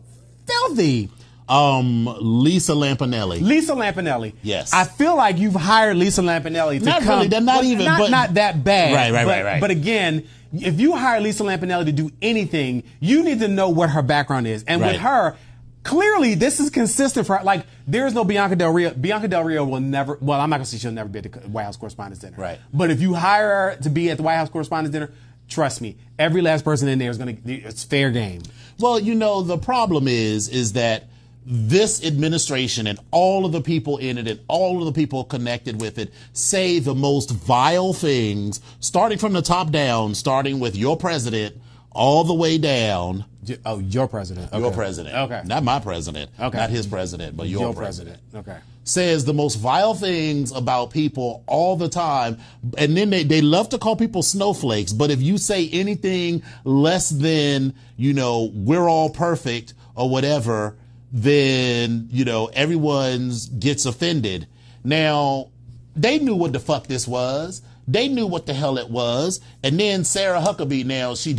filthy. Lisa Lampanelli. Lisa Lampanelli. Yes. I feel like you've hired Lisa Lampanelli to Not come. really, not even, but not that bad. Right. But again, if you hire Lisa Lampanelli to do anything, you need to know what her background is. And with her, clearly this is consistent for her. Like, there's no Bianca Del Rio. Bianca Del Rio will never, well, I'm not going to say she'll never be at the White House Correspondents' Dinner. Right. But if you hire her to be at the White House Correspondents' Dinner, trust me, every last person in there is it's fair game. Well, the problem is that this administration and all of the people in it and all of the people connected with it say the most vile things, starting from the top down, starting with your president, all the way down. Oh, your president. Okay. Your president. Okay. Not my president. Okay. Not his president, but your president. Okay. Says the most vile things about people all the time. And then they love to call people snowflakes. But if you say anything less than, we're all perfect or whatever, then, everyone gets offended. Now, they knew what the fuck this was. They knew what the hell it was. And then Sarah Huckabee, now she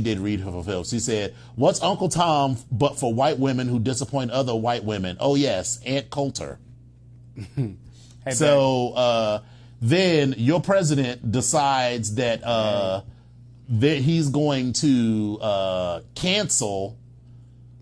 did read her for film. She said, what's Uncle Tom but for white women who disappoint other white women? Oh, yes, Aunt Coulter. Hey, so then your president decides that that he's going to cancel,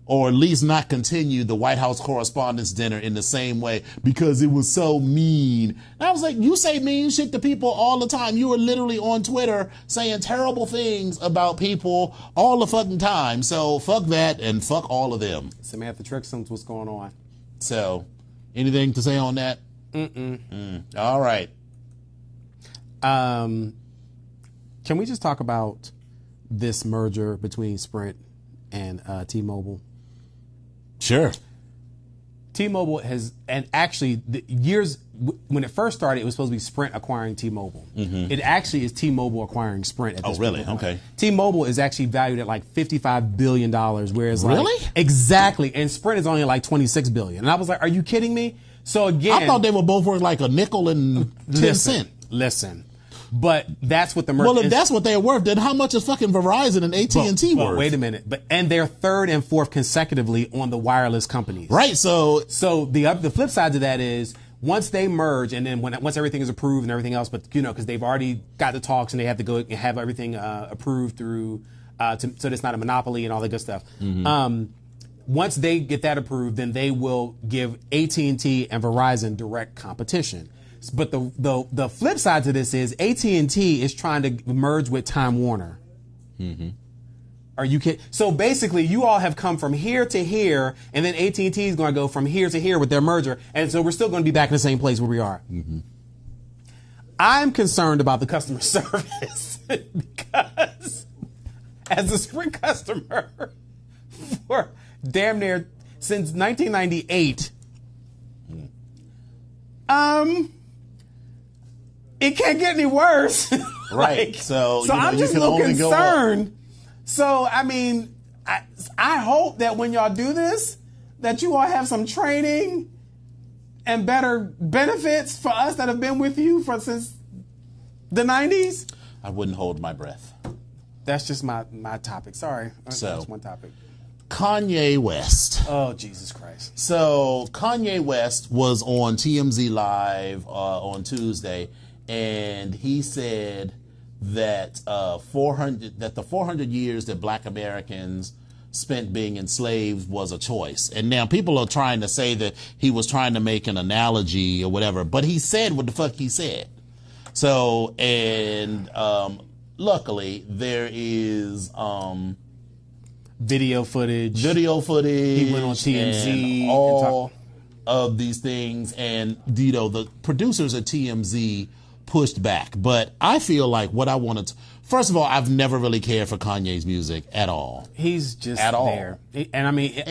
or at least not continue, the White House Correspondents' Dinner in the same way because it was so mean. And I was like, you say mean shit to people all the time. You were literally on Twitter saying terrible things about people all the fucking time. So fuck that and fuck all of them. Samantha Trixon's what's going on. So, anything to say on that? All right. Can we just talk about this merger between Sprint and T-Mobile? Sure. T-Mobile has, and actually, when it first started, it was supposed to be Sprint acquiring T-Mobile. It actually is T-Mobile acquiring Sprint. At this really? point. Okay. T-Mobile is actually valued at like $55 billion, whereas Really? Exactly, and Sprint is only like $26 billion. And I was like, are you kidding me? So again, I thought they were both worth like a nickel and 10 cents. Listen. But that's what the merger. Well, if that's what they're worth, then how much is fucking Verizon and AT&T worth? Wait a minute. And they're third and fourth consecutively on the wireless companies. Right. So the flip side to that is once they merge, and then once everything is approved and everything else, but because they've already got the talks and they have to go and have everything approved through, so it's not a monopoly and all that good stuff. Once they get that approved, then they will give AT&T and Verizon direct competition. But the flip side to this is AT&T is trying to merge with Time Warner. Are you kidding? So basically, you all have come from here to here, and then AT&T is going to go from here to here with their merger, and so we're still going to be back in the same place where we are. I'm concerned about the customer service because as a Sprint customer for damn near since 1998, it can't get any worse. right. So I'm you just a can little only go up. concerned. So I mean, I hope that when y'all do this, that you all have some training and better benefits for us that have been with you since the 90s. I wouldn't hold my breath. That's just my topic. Sorry. So- That's one topic. Kanye West. Oh, Jesus Christ. So Kanye West was on TMZ Live on Tuesday, and he said that the 400 years that Black Americans spent being enslaved was a choice. And now people are trying to say that he was trying to make an analogy or whatever, but he said what the fuck he said. So, and luckily there is Video footage. He went on TMZ and all of these things, and the producers at TMZ pushed back. But I feel like what I wanted to, first of all, I've never really cared for Kanye's music at all. He's just At all. there. And I mean,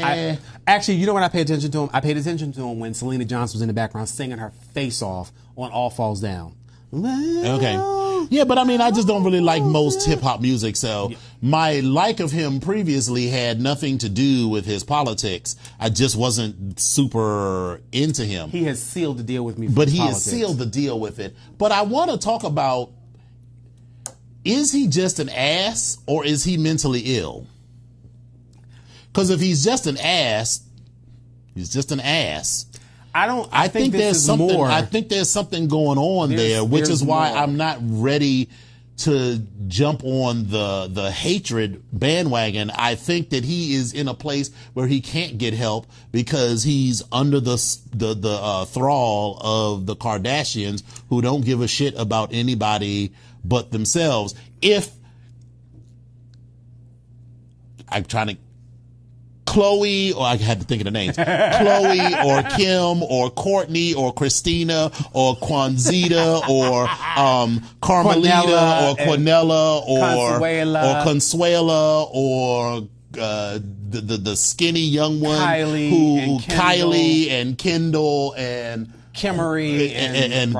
actually, you know when I paid attention to him? I paid attention to him when Selena Johnson was in the background singing her face off on All Falls Down. Okay. Yeah, but I mean, I just don't really like most hip hop music. So my like of him previously had nothing to do with his politics. I just wasn't super into him. He has sealed the deal with me. But he politics. has sealed the deal with it. But I want to talk about, is he just an ass or is he mentally ill? Because if he's just an ass, he's just an ass. I think there's something. More. I think there's something going on there, which is why more. I'm not ready to jump on the hatred bandwagon. I think that he is in a place where he can't get help because he's under the thrall of the Kardashians, who don't give a shit about anybody but themselves. If I'm trying to. Chloe, or I had to think of the names. Chloe or Kim or Courtney or Christina or Kwanzaa or Carmelita or Quinella or Consuela or the skinny young one Kylie and Kendall and Kimmery and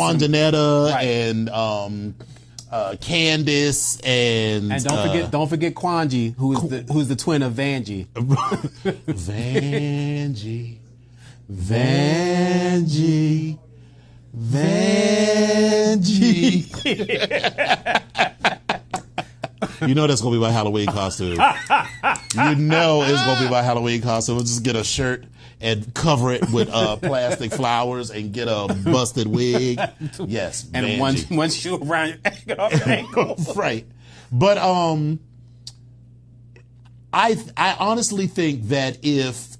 Quandanetta and Candace and don't forget Kwanji, who's the twin of Vanjie. Vanjie. You know that's gonna be my Halloween costume. You know it's gonna be my Halloween costume. We'll just get a shirt and cover it with plastic flowers and get a busted wig. Yes, and one shoe around your ankle. Right. But I honestly think that if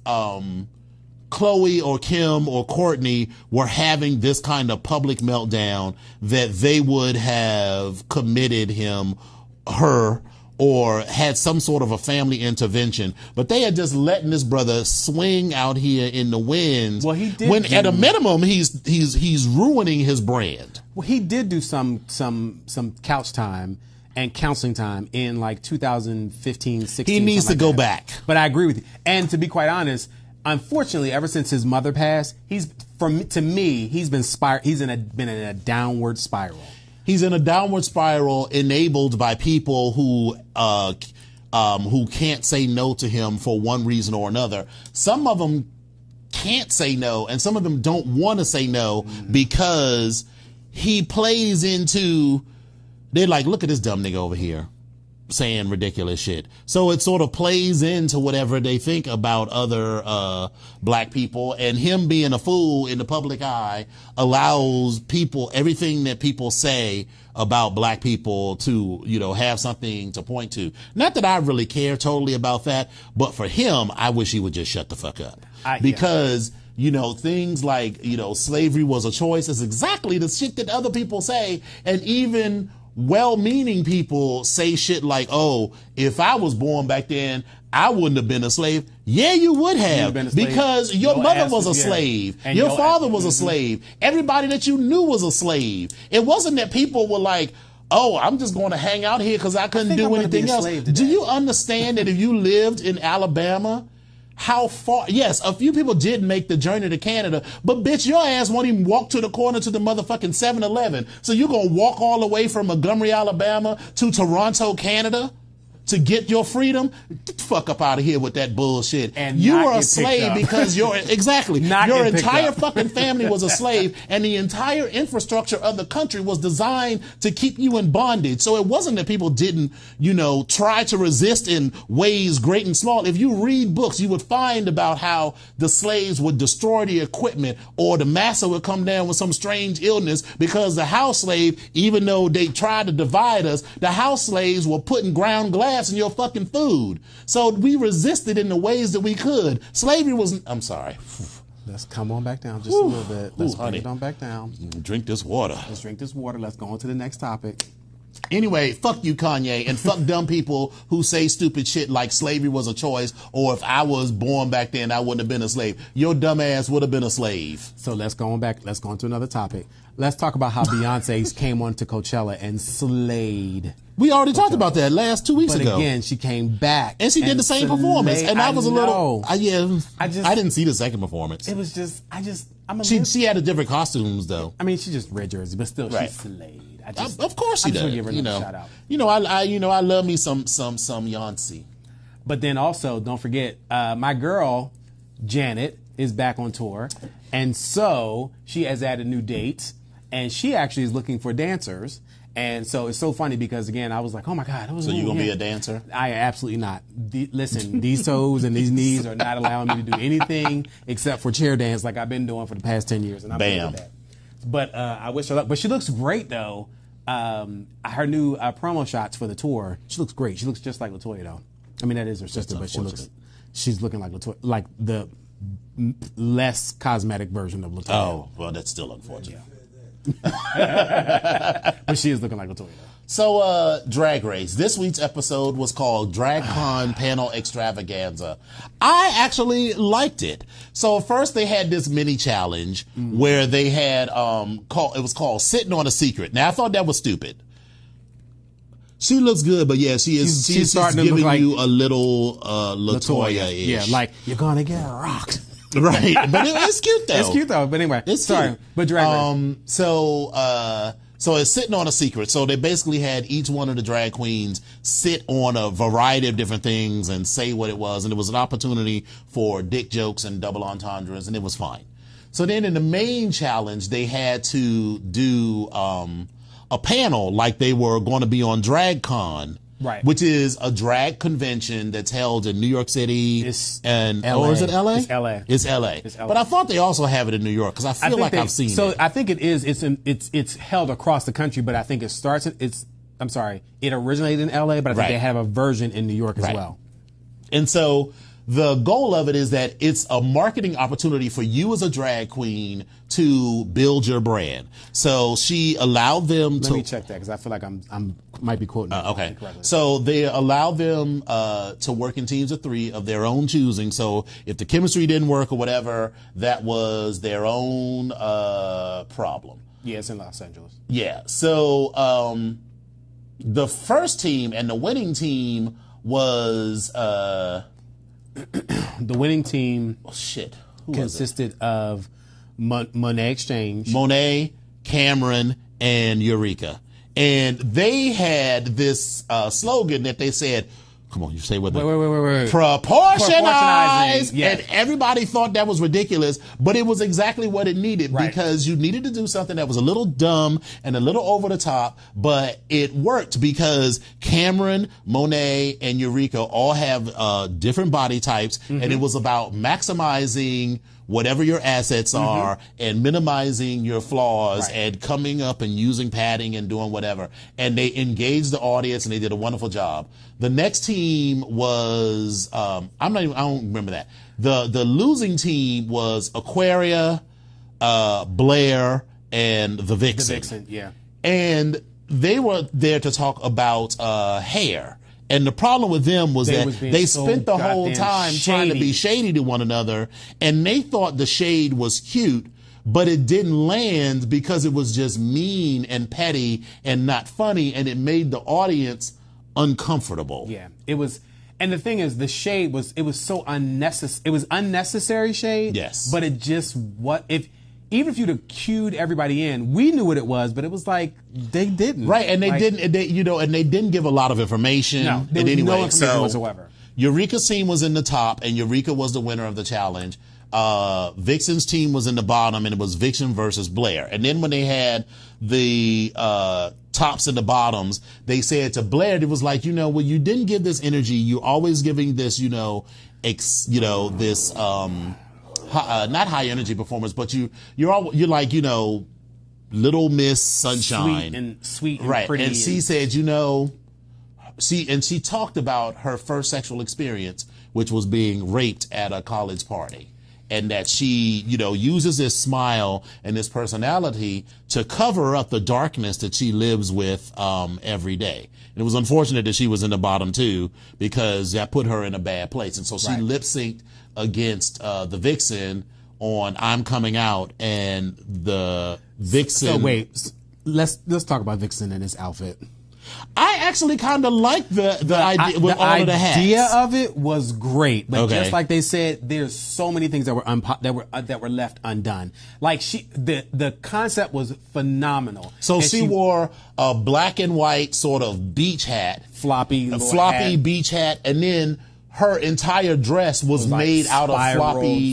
Chloe or Kim or Courtney were having this kind of public meltdown, that they would have committed her or had some sort of a family intervention, but they are just letting this brother swing out here in the wind. Well, he did. When at a minimum, he's ruining his brand. Well, he did do some couch time, and counseling time in like 2015, 16. He needs to something go like that. back. But I agree with you. And to be quite honest, unfortunately, ever since his mother passed, he's been in a downward spiral. He's in a downward spiral enabled by people who can't say no to him for one reason or another. Some of them can't say no, and some of them don't want to say no because he plays into, they're like, look at this dumb nigga over here saying ridiculous shit. So it sort of plays into whatever they think about other black people, and him being a fool in the public eye allows people, everything that people say about black people to, have something to point to. Not that I really care totally about that, but for him, I wish he would just shut the fuck up. Because things like, slavery was a choice is exactly the shit that other people say. And even well-meaning people say shit like, oh, if I was born back then, I wouldn't have been a slave. Yeah, you would have, because your mother was a slave. And your father was a slave. Everybody that you knew was a slave. It wasn't that people were like, oh, I'm just going to hang out here because I couldn't do anything else. Do you understand that if you lived in Alabama, how far? Yes, a few people did make the journey to Canada, but bitch, your ass won't even walk to the corner to the motherfucking 7-Eleven. So you're going to walk all the way from Montgomery, Alabama to Toronto, Canada to get your freedom? Get the fuck up out of here with that bullshit. And you were a slave because your entire fucking family was a slave, and the entire infrastructure of the country was designed to keep you in bondage. So it wasn't that people didn't, try to resist in ways great and small. If you read books, you would find about how the slaves would destroy the equipment, or the master would come down with some strange illness because the house slave, even though they tried to divide us, the house slaves were putting ground glass in your fucking food. So we resisted in the ways that we could. Slavery was, I'm sorry. Let's come on back down just a little bit. Let's bring it on back down. Drink this water. Let's drink this water. Let's go on to the next topic. Anyway, fuck you, Kanye, and fuck dumb people who say stupid shit like slavery was a choice, or if I was born back then, I wouldn't have been a slave. Your dumb ass would have been a slave. So let's go on back. Let's go on to another topic. Let's talk about how Beyonce came on to Coachella and slayed. We already talked about that last 2 weeks ago. But again, she came back. And she did the same performance. And I was a little, I didn't see the second performance. It was just, she had a different costumes though. I mean, she just red jersey, but still she slayed. Of course she does. Give her shout out. I love me some Beyonce. But then also, don't forget, my girl, Janet, is back on tour. And so she has added new dates. And she actually is looking for dancers. And so it's so funny because, again, I was like, oh, my God. So you're going to be a dancer? I absolutely not. Listen, these toes and these knees are not allowing me to do anything except for chair dance like I've been doing for the past 10 years. And I'm good with that. But I wish her luck. But she looks great, though. Her new promo shots for the tour, she looks great. She looks just like LaToya, though. I mean, that is her sister, but she's looking like LaToya, like the less cosmetic version of LaToya. Oh, well, that's still unfortunate. Yeah. But she is looking like LaToya, though. So, Drag Race. This week's episode was called DragCon Panel Extravaganza. I actually liked it. So first they had this mini challenge where they had, it was called Sitting on a Secret. Now I thought that was stupid. She looks good, but yeah, she's starting giving like you a little, LaToya-ish. Yeah, like, you're gonna get rocked. Right. But it's cute though. It's cute though, but anyway. It's cute. But Drag Race. So it's Sitting on a Secret. So they basically had each one of the drag queens sit on a variety of different things and say what it was. And it was an opportunity for dick jokes and double entendres, and it was fine. So then in the main challenge, they had to do a panel like they were going to be on DragCon. Right. Which is a drag convention that's held in New York City. And LA. Or is it LA? It's LA. It's LA. It's LA. But I thought they also have it in New York because I feel like I've seen it. So I think it is. It's held across the country, but I think it starts. It originated in LA, but I think they have a version in New York as well. And so the goal of it is that it's a marketing opportunity for you as a drag queen to build your brand. So she allowed them Let me check that because I feel like I'm might be quoting. Okay. So they allowed them to work in teams of 3 of their own choosing. So if the chemistry didn't work or whatever, that was their own problem. Yeah, it's in Los Angeles. Yeah. So the first team and the winning team was The winning team Who was it? consisted of Monet Exchange. Monet, Cameron, and Eureka. And they had this slogan that they said, come on, you say with it. Wait. Proportionize. Yes. And everybody thought that was ridiculous, but it was exactly what it needed Right. because you needed to do something that was a little dumb and a little over the top, but it worked because Cameron, Monet, and Eureka all have different body types, and it was about maximizing whatever your assets are and minimizing your flaws and coming up and using padding and doing whatever. And they engaged the audience and they did a wonderful job. The next team was, I don't remember that. The losing team was Aquaria, Blair, and the Vixen. The Vixen, yeah. And they were there to talk about hair. And the problem with them was They that was being they so spent the whole goddamn time trying to be shady to one another, and they thought the shade was cute, but it didn't land because it was just mean and petty and not funny, and it made the audience uncomfortable. Yeah, it was. And the thing is, the shade was so unnecessary. It was unnecessary shade. Yes. But it just even if you'd have cued everybody in, we knew what it was, but it was like they didn't. Right, and they Like, didn't, and they didn't give a lot of information. No, there was no information whatsoever. Eureka's team was in the top, and Eureka was the winner of the challenge. Vixen's team was in the bottom, and it was Vixen versus Blair. And then when they had the tops and the bottoms, they said to Blair, it was like, well, you didn't give this energy. You're always giving this, this. Not high energy performance, but you're like, Little Miss Sunshine. Sweet and right. pretty. And she said, she talked about her first sexual experience, which was being raped at a college party. And that she, uses this smile and this personality to cover up the darkness that she lives with every day. And it was unfortunate that she was in the bottom too, because that put her in a bad place. And so she lip synced against the Vixen on "I'm Coming Out," and the Vixen. So wait, let's talk about Vixen and his outfit. I actually kind of like the idea with all of the hats. The idea of it was great, but Okay. just like they said, there's so many things that were left undone. Like the concept was phenomenal. So And she wore a black and white sort of beach hat, floppy hat. Beach hat, and then her entire dress was like made out of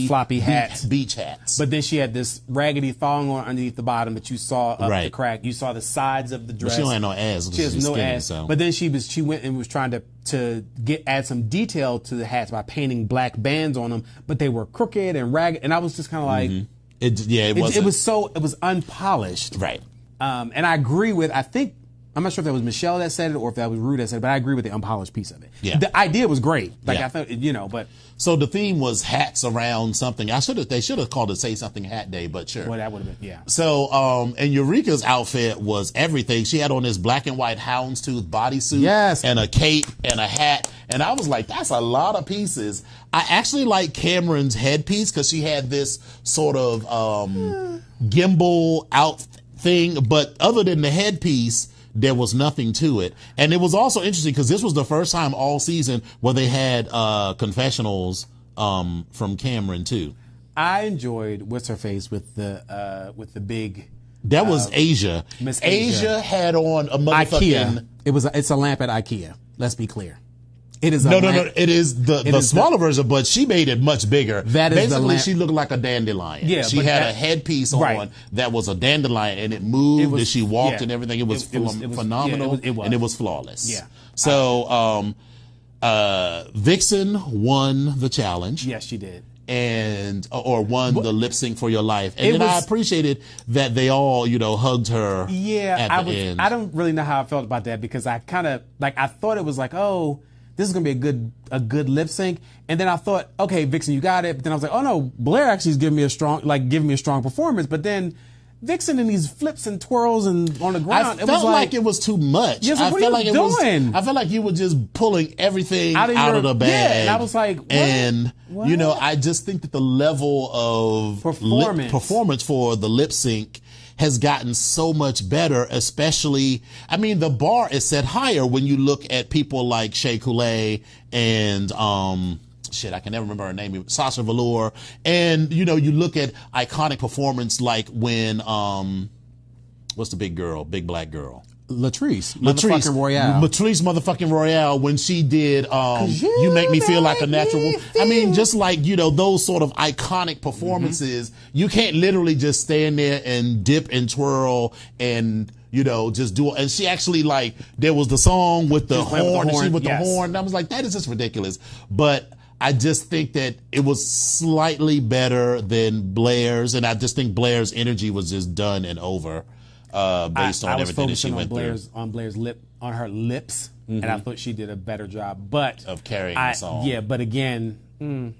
floppy hats. beach hats. But then she had this raggedy thong on underneath the bottom that you saw up the Right. crack. You saw the sides of the dress. But she don't have no ass. She has She's no skinny, ass. so. But then she went and was trying to add some detail to the hats by painting black bands on them, but they were crooked and ragged. And I was just kind of like, it was unpolished. right. And I agree with, I'm not sure if that was Michelle that said it or if that was Rue that said it, but I agree with the unpolished piece of it. Yeah. The idea was great. Like Yeah. I thought, but So the theme was hats around something. They should have called it Say Something Hat Day, but sure. well, that would have been, yeah. So, and Eureka's outfit was everything. She had on this black and white houndstooth bodysuit. Yes. And a cape and a hat. And I was like, that's a lot of pieces. I actually like Cameron's headpiece because she had this sort of gimbal out thing. But other than the headpiece, there was nothing to it. And it was also interesting because this was the first time all season where they had confessionals from Cameron too. I enjoyed what's her face with the big That was Asia. Miss Asia. Asia had on a motherfucking IKEA. It's a lamp at IKEA. Let's be clear. It is No. It is the smaller version, but she made it much bigger. That is basically the lamp. she looked like a dandelion. Yeah, she but had that- a headpiece Right. on that was a dandelion, and it moved It was- as she walked yeah. and everything. It was, It was phenomenal, yeah, it was. and it was flawless. Yeah. So Vixen won the challenge. Yes, she did. Or won the lip sync for your life, and then I appreciated that they all hugged her. Yeah, at the end. I don't really know how I felt about that because I kind of I thought it was like, oh, this is gonna be a good lip sync, and then I thought, okay, Vixen, you got it. But then I was like, oh no, Blair actually is giving me a strong performance. But then Vixen and these flips and twirls and on the ground, I felt like it was too much. Yes, what are you doing? I felt like you were just pulling everything out of the bag. Yeah, and I was like, what? And What? I just think that the level of Performance performance for the lip sync has gotten so much better, especially, I mean, the bar is set higher when you look at people like Shea Coulee and, I can never remember her name, Sasha Velour. And, you know, you look at iconic performance like when, what's the big black girl? Latrice motherfucking Royale when she did You Make Me Feel Like a Natural Woman. I mean, just like, you know, those sort of iconic performances, you can't literally just stand there and dip and twirl and, you know, just do it. And she actually, like, there was the song with the horn, and she with the horn, and I was like, that is just ridiculous. But I just think that it was slightly better than Blair's, and I just think Blair's energy was just done and over. Based on everything that she went through. On Blair's on her lips, and I thought she did a better job, but of carrying the song. Yeah, but again, all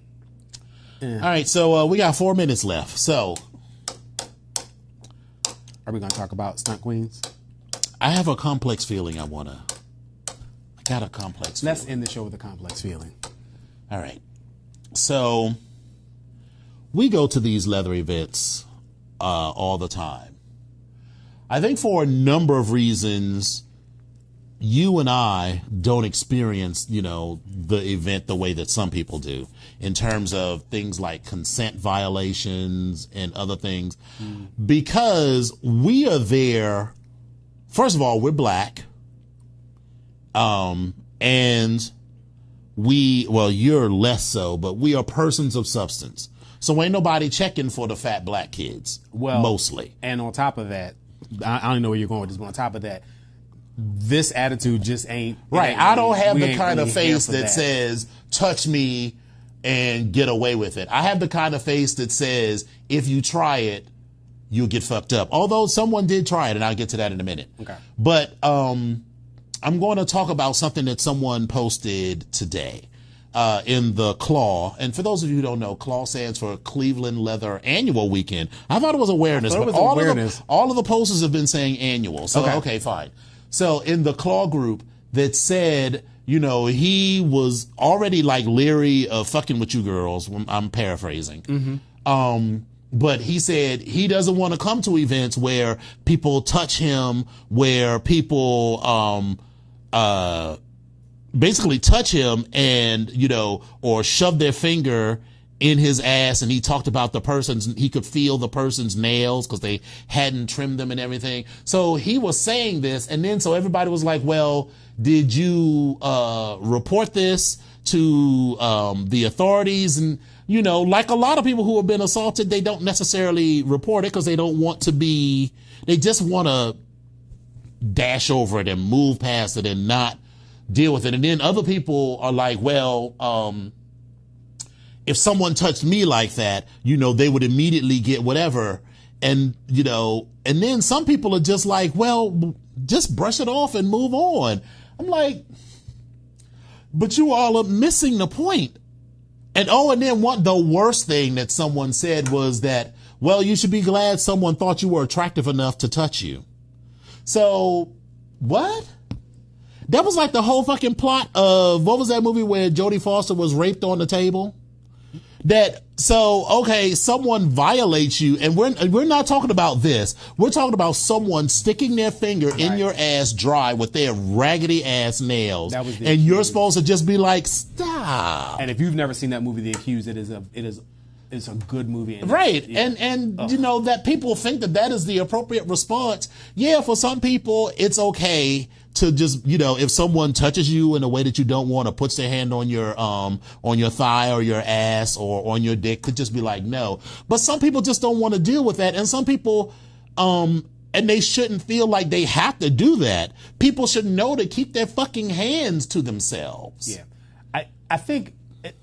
right. So we got 4 minutes left. So, are we going to talk about stunt queens? I have a complex feeling. I got a complex. Let's end the show with a complex feeling. All right. So we go to these leather events all the time. I think for a number of reasons, you and I don't experience, you know, the event the way that some people do in terms of things like consent violations and other things, because we are there. First of all, we're black. And you're less so, but we are persons of substance. So ain't nobody checking for the fat black kids. Well, mostly. And on top of that, I don't know where you're going with this, but on top of that, this attitude just ain't right. I don't have the kind of face that says, touch me and get away with it. I have the kind of face that says, if you try it, you'll get fucked up. Although someone did try it, and I'll get to that in a minute. Okay. But I'm going to talk about something that someone posted today. In the CLAW. And for those of you who don't know, CLAW stands for Cleveland Leather Annual Weekend. I thought it was awareness, but all of the posters have been saying annual. So, okay, fine. So in the CLAW group that said, you know, he was already like leery of fucking with you girls. I'm paraphrasing. But he said he doesn't want to come to events where people touch him, where people, basically touch him and, you know, or shove their finger in his ass. And he talked about he could feel the person's nails because they hadn't trimmed them and everything. So he was saying this. And then so everybody was like, well, did you report this to the authorities? And, you know, like a lot of people who have been assaulted, they don't necessarily report it because they don't want to they just want to dash over it and move past it and not deal with it. And then other people are like, well, if someone touched me like that, you know, they would immediately get whatever. And, you know, and then some people are just like, well, just brush it off and move on. I'm like, but you all are missing the point. And then the worst thing that someone said was that, well, you should be glad someone thought you were attractive enough to touch you. So what? That was like the whole fucking plot of, what was that movie where Jodie Foster was raped on the table? Someone violates you, and we're not talking about this. We're talking about someone sticking their finger in your ass dry with their raggedy ass nails. And you're supposed to just be like, stop. And if you've never seen that movie, The Accused, it's a good movie. Right. And you know, that people think that is the appropriate response. Yeah, for some people, it's okay to just, you know, if someone touches you in a way that you don't want, or puts their hand on your thigh or your ass or on your dick, to just be like, no. But some people just don't want to deal with that. And some people, and they shouldn't feel like they have to do that. People should know to keep their fucking hands to themselves. Yeah. I think,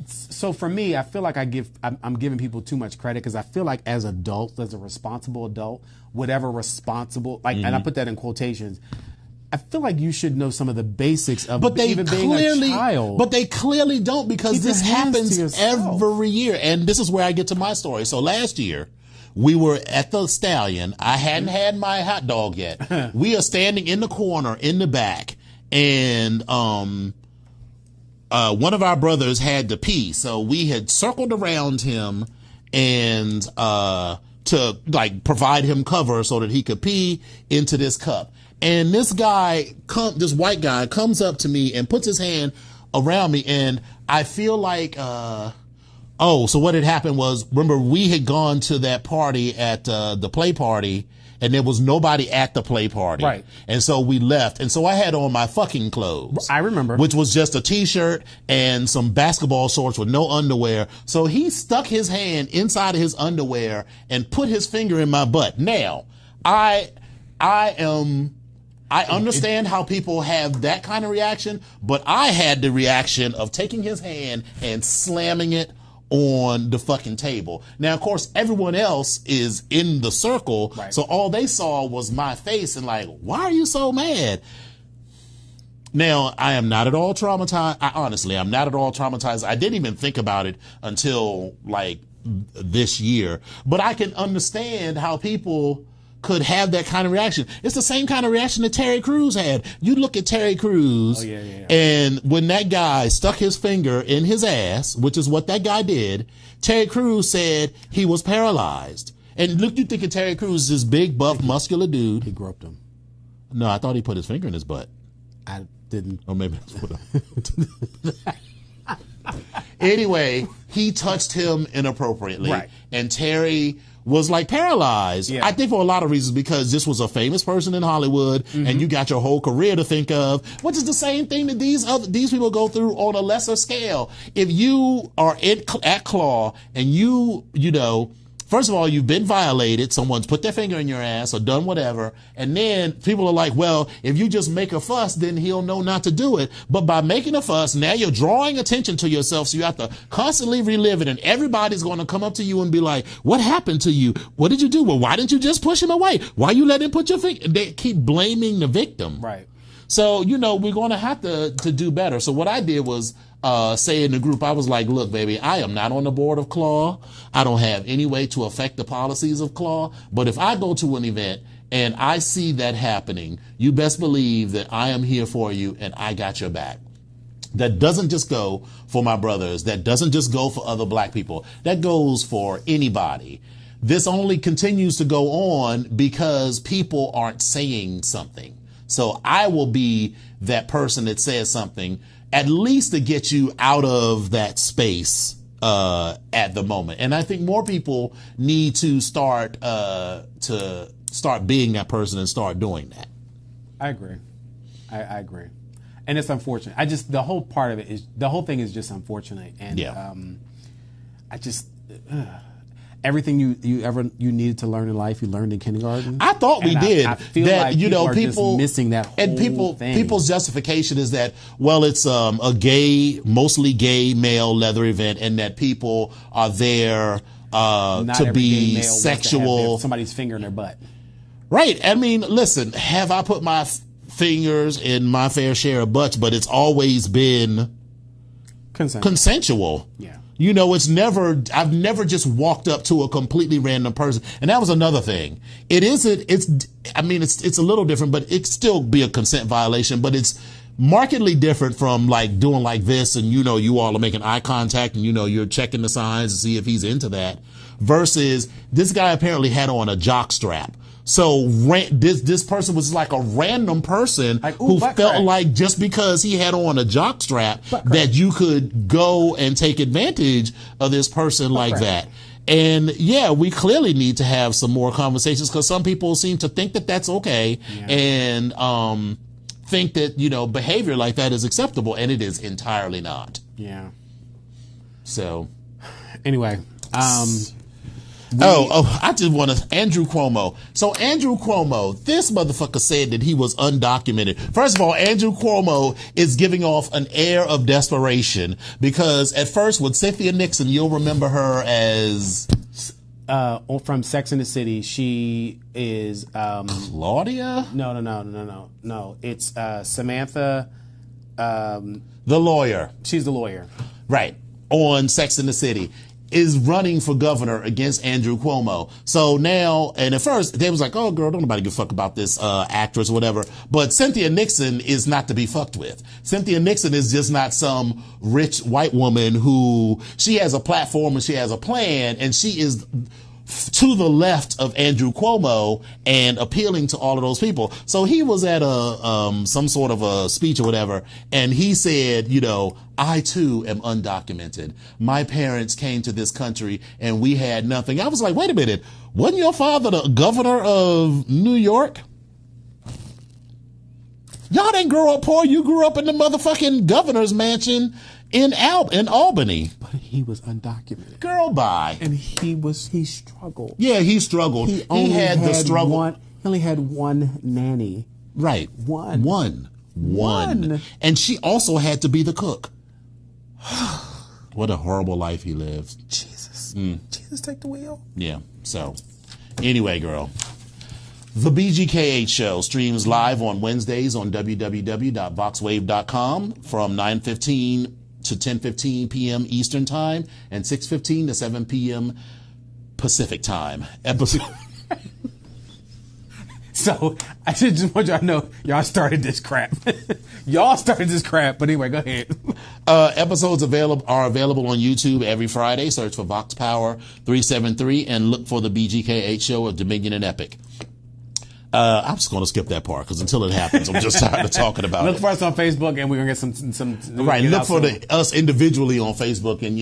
so for me, I feel like I'm giving people too much credit, because I feel like as adults, as a responsible adult, whatever responsible, like, and I put that in quotations, I feel like you should know some of the basics of even being a child. But they clearly don't, because this happens every year. And this is where I get to my story. So last year, we were at the Stallion. I hadn't had my hot dog yet. We are standing in the corner in the back, and one of our brothers had to pee. So we had circled around him and to like provide him cover so that he could pee into this cup. And this white guy comes up to me and puts his hand around me, and I feel like, so what had happened was, remember, we had gone to that party at the play party, and there was nobody at the play party. Right. And so we left. And so I had on my fucking clothes. I remember. Which was just a t-shirt and some basketball shorts with no underwear. So he stuck his hand inside of his underwear and put his finger in my butt. Now, I understand how people have that kind of reaction, but I had the reaction of taking his hand and slamming it on the fucking table. Now, of course, everyone else is in the circle, right. So all they saw was my face and like, why are you so mad? Now, I am not at all traumatized. I'm not at all traumatized. I didn't even think about it until like this year, but I can understand how people could have that kind of reaction. It's the same kind of reaction that Terry Crews had. You look at Terry Crews, and when that guy stuck his finger in his ass, which is what that guy did, Terry Crews said he was paralyzed. And look, you think of Terry Crews, this big, buff, muscular dude. He groped him. No, I thought he put his finger in his butt. I didn't. Or maybe that's what Anyway, he touched him inappropriately. Right. And Terry was like paralyzed. Yeah. I think for a lot of reasons, because this was a famous person in Hollywood, and you got your whole career to think of, which is the same thing that these people go through on a lesser scale. If you are at Claw and you know, first of all, you've been violated, someone's put their finger in your ass or done whatever, and then people are like, well, if you just make a fuss, then he'll know not to do it. But by making a fuss, now you're drawing attention to yourself, so you have to constantly relive it, and everybody's going to come up to you and be like, what happened to you? What did you do? Well, why didn't you just push him away? Why you let him put your finger? They keep blaming the victim. Right. So, you know, we're going to have to do better. So what I did was say in the group, I was like, look, baby, I am not on the board of Claw. I don't have any way to affect the policies of Claw. But if I go to an event and I see that happening, you best believe that I am here for you and I got your back. That doesn't just go for my brothers. That doesn't just go for other black people. That goes for anybody. This only continues to go on because people aren't saying something. So I will be that person that says something, at least to get you out of that space at the moment. And I think more people need to start being that person and start doing that. I agree. I agree. And it's unfortunate. The whole thing is just unfortunate. And yeah. Everything you needed to learn in life, you learned in kindergarten. I thought we did. I feel that, like people are just missing that whole thing. People's justification is that, well, it's a mostly gay male leather event, and that people are there to be sexual. Somebody's finger in their butt. Right. I mean, listen, have I put my fingers in my fair share of butts, but it's always been consensual. Yeah. You know, I've never just walked up to a completely random person. And that was another thing. It's a little different, but it still be a consent violation, but it's markedly different from like doing like this. And, you know, you all are making eye contact and, you know, you're checking the signs to see if he's into that, versus this guy apparently had on a jock strap. So this person was like a random person who felt like just because he had on a jock strap that you could go and take advantage of this person like that. And yeah, we clearly need to have some more conversations, because some people seem to think that that's okay, and think that, you know, behavior like that is acceptable, and it is entirely not. Yeah. So anyway, I just want to, Andrew Cuomo. So Andrew Cuomo, this motherfucker said that he was undocumented. First of all, Andrew Cuomo is giving off an air of desperation, because at first with Cynthia Nixon, you'll remember her as from Sex and the City. She is Claudia? No. It's Samantha. The lawyer. She's the lawyer. Right. On Sex and the City. Is running for governor against Andrew Cuomo. So now, and at first they was like, oh girl, don't nobody give a fuck about this actress or whatever. But Cynthia Nixon is not to be fucked with. Cynthia Nixon is just not some rich white woman who, she has a platform and she has a plan, and she is to the left of Andrew Cuomo and appealing to all of those people. So he was at some sort of a speech or whatever, and he said, you know, I too am undocumented. My parents came to this country and we had nothing. I was like, wait a minute, wasn't your father the governor of New York? Y'all didn't grow up poor. You grew up in the motherfucking governor's mansion in Albany. But he was undocumented. Girl, bye. And he struggled. Yeah, he struggled. He had the struggle. He only had one nanny. Right. One. And she also had to be the cook. What a horrible life he lived. Jesus. Jesus, take the wheel. Yeah. So, anyway, girl. The BGKH show streams live on Wednesdays on www.voxwave.com from 9:15 to 10:15 p.m. Eastern Time and 6:15 to 7 p.m. Pacific Time. So, I should just want y'all to know, y'all started this crap. Y'all started this crap, but anyway, go ahead. Episodes are available on YouTube every Friday. Search for Vox Power 373 and look for the BGKH show of Dominion and Epic. I'm just going to skip that part because until it happens, I'm just tired of talking about Look it. for us on Facebook, and we're going to get some right. Look for us individually on Facebook, and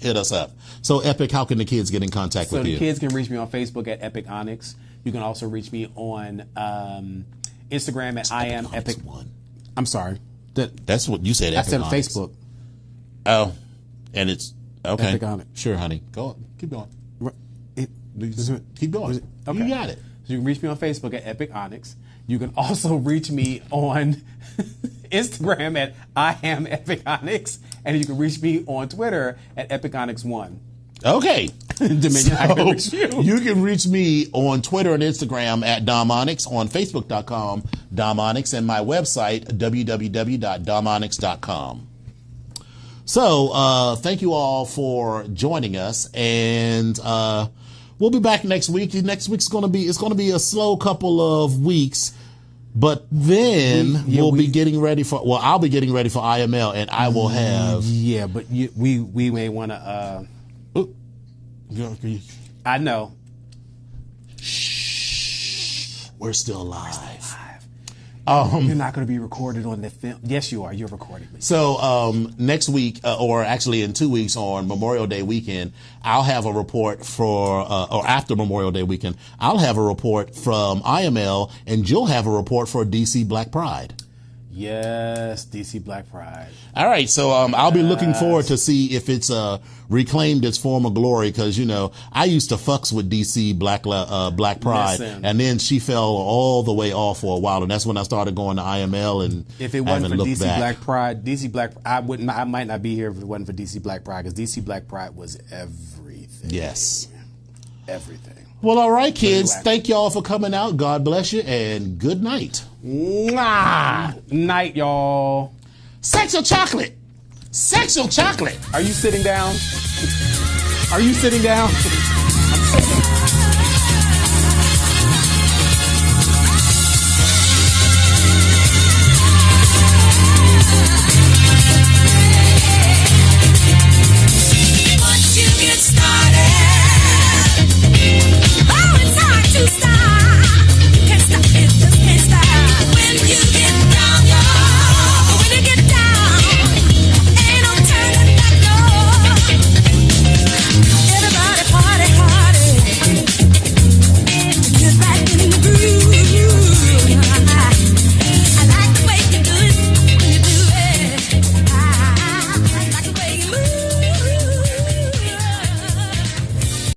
hit us up. So, Epic, how can the kids get in contact with you? So the kids can reach me on Facebook at Epic Onyx. You can also reach me on Instagram at I am Epic. I'm sorry. That's what you said. I Epic said Onyx. Facebook. Oh, and it's okay. Epic Onyx. Sure, honey. Go on. Keep going. Keep going. Okay. You got it. So you can reach me on Facebook at Epic Onyx. You can also reach me on Instagram at I am Epic Onyx, and you can reach me on Twitter at Epic Onyx 1. Okay. Dominion, I can reach you. You can reach me on Twitter and Instagram at DomOnyx, on Facebook.com, DomOnyx, and my website, www.domonyx.com. So, thank you all for joining us, and we'll be back next week. Next week's going to be a slow couple of weeks, but then I'll be getting ready for IML, and I will have. Yeah, but we may want to. I know. Shh. We're still live. You're not going to be recorded on the film. Yes, you are. You're recording me. So next week, or actually in 2 weeks on Memorial Day weekend, I'll have a report or after Memorial Day weekend, I'll have a report from IML, and you'll have a report for DC Black Pride. Yes, DC Black Pride. All right, so I'll be looking forward to see if it's reclaimed its former glory, because I used to fucks with DC Black Pride, and then she fell all the way off for a while, and that's when I started going to IML. And if it wasn't for DC Black Pride, I might not be here if it wasn't for DC Black Pride, because DC Black Pride was everything. Yes, everything. Well, all right, kids. Thank y'all for coming out. God bless you, and good night. Mwah. Night, y'all. Sexual chocolate. Sexual chocolate. Are you sitting down? Are you sitting down?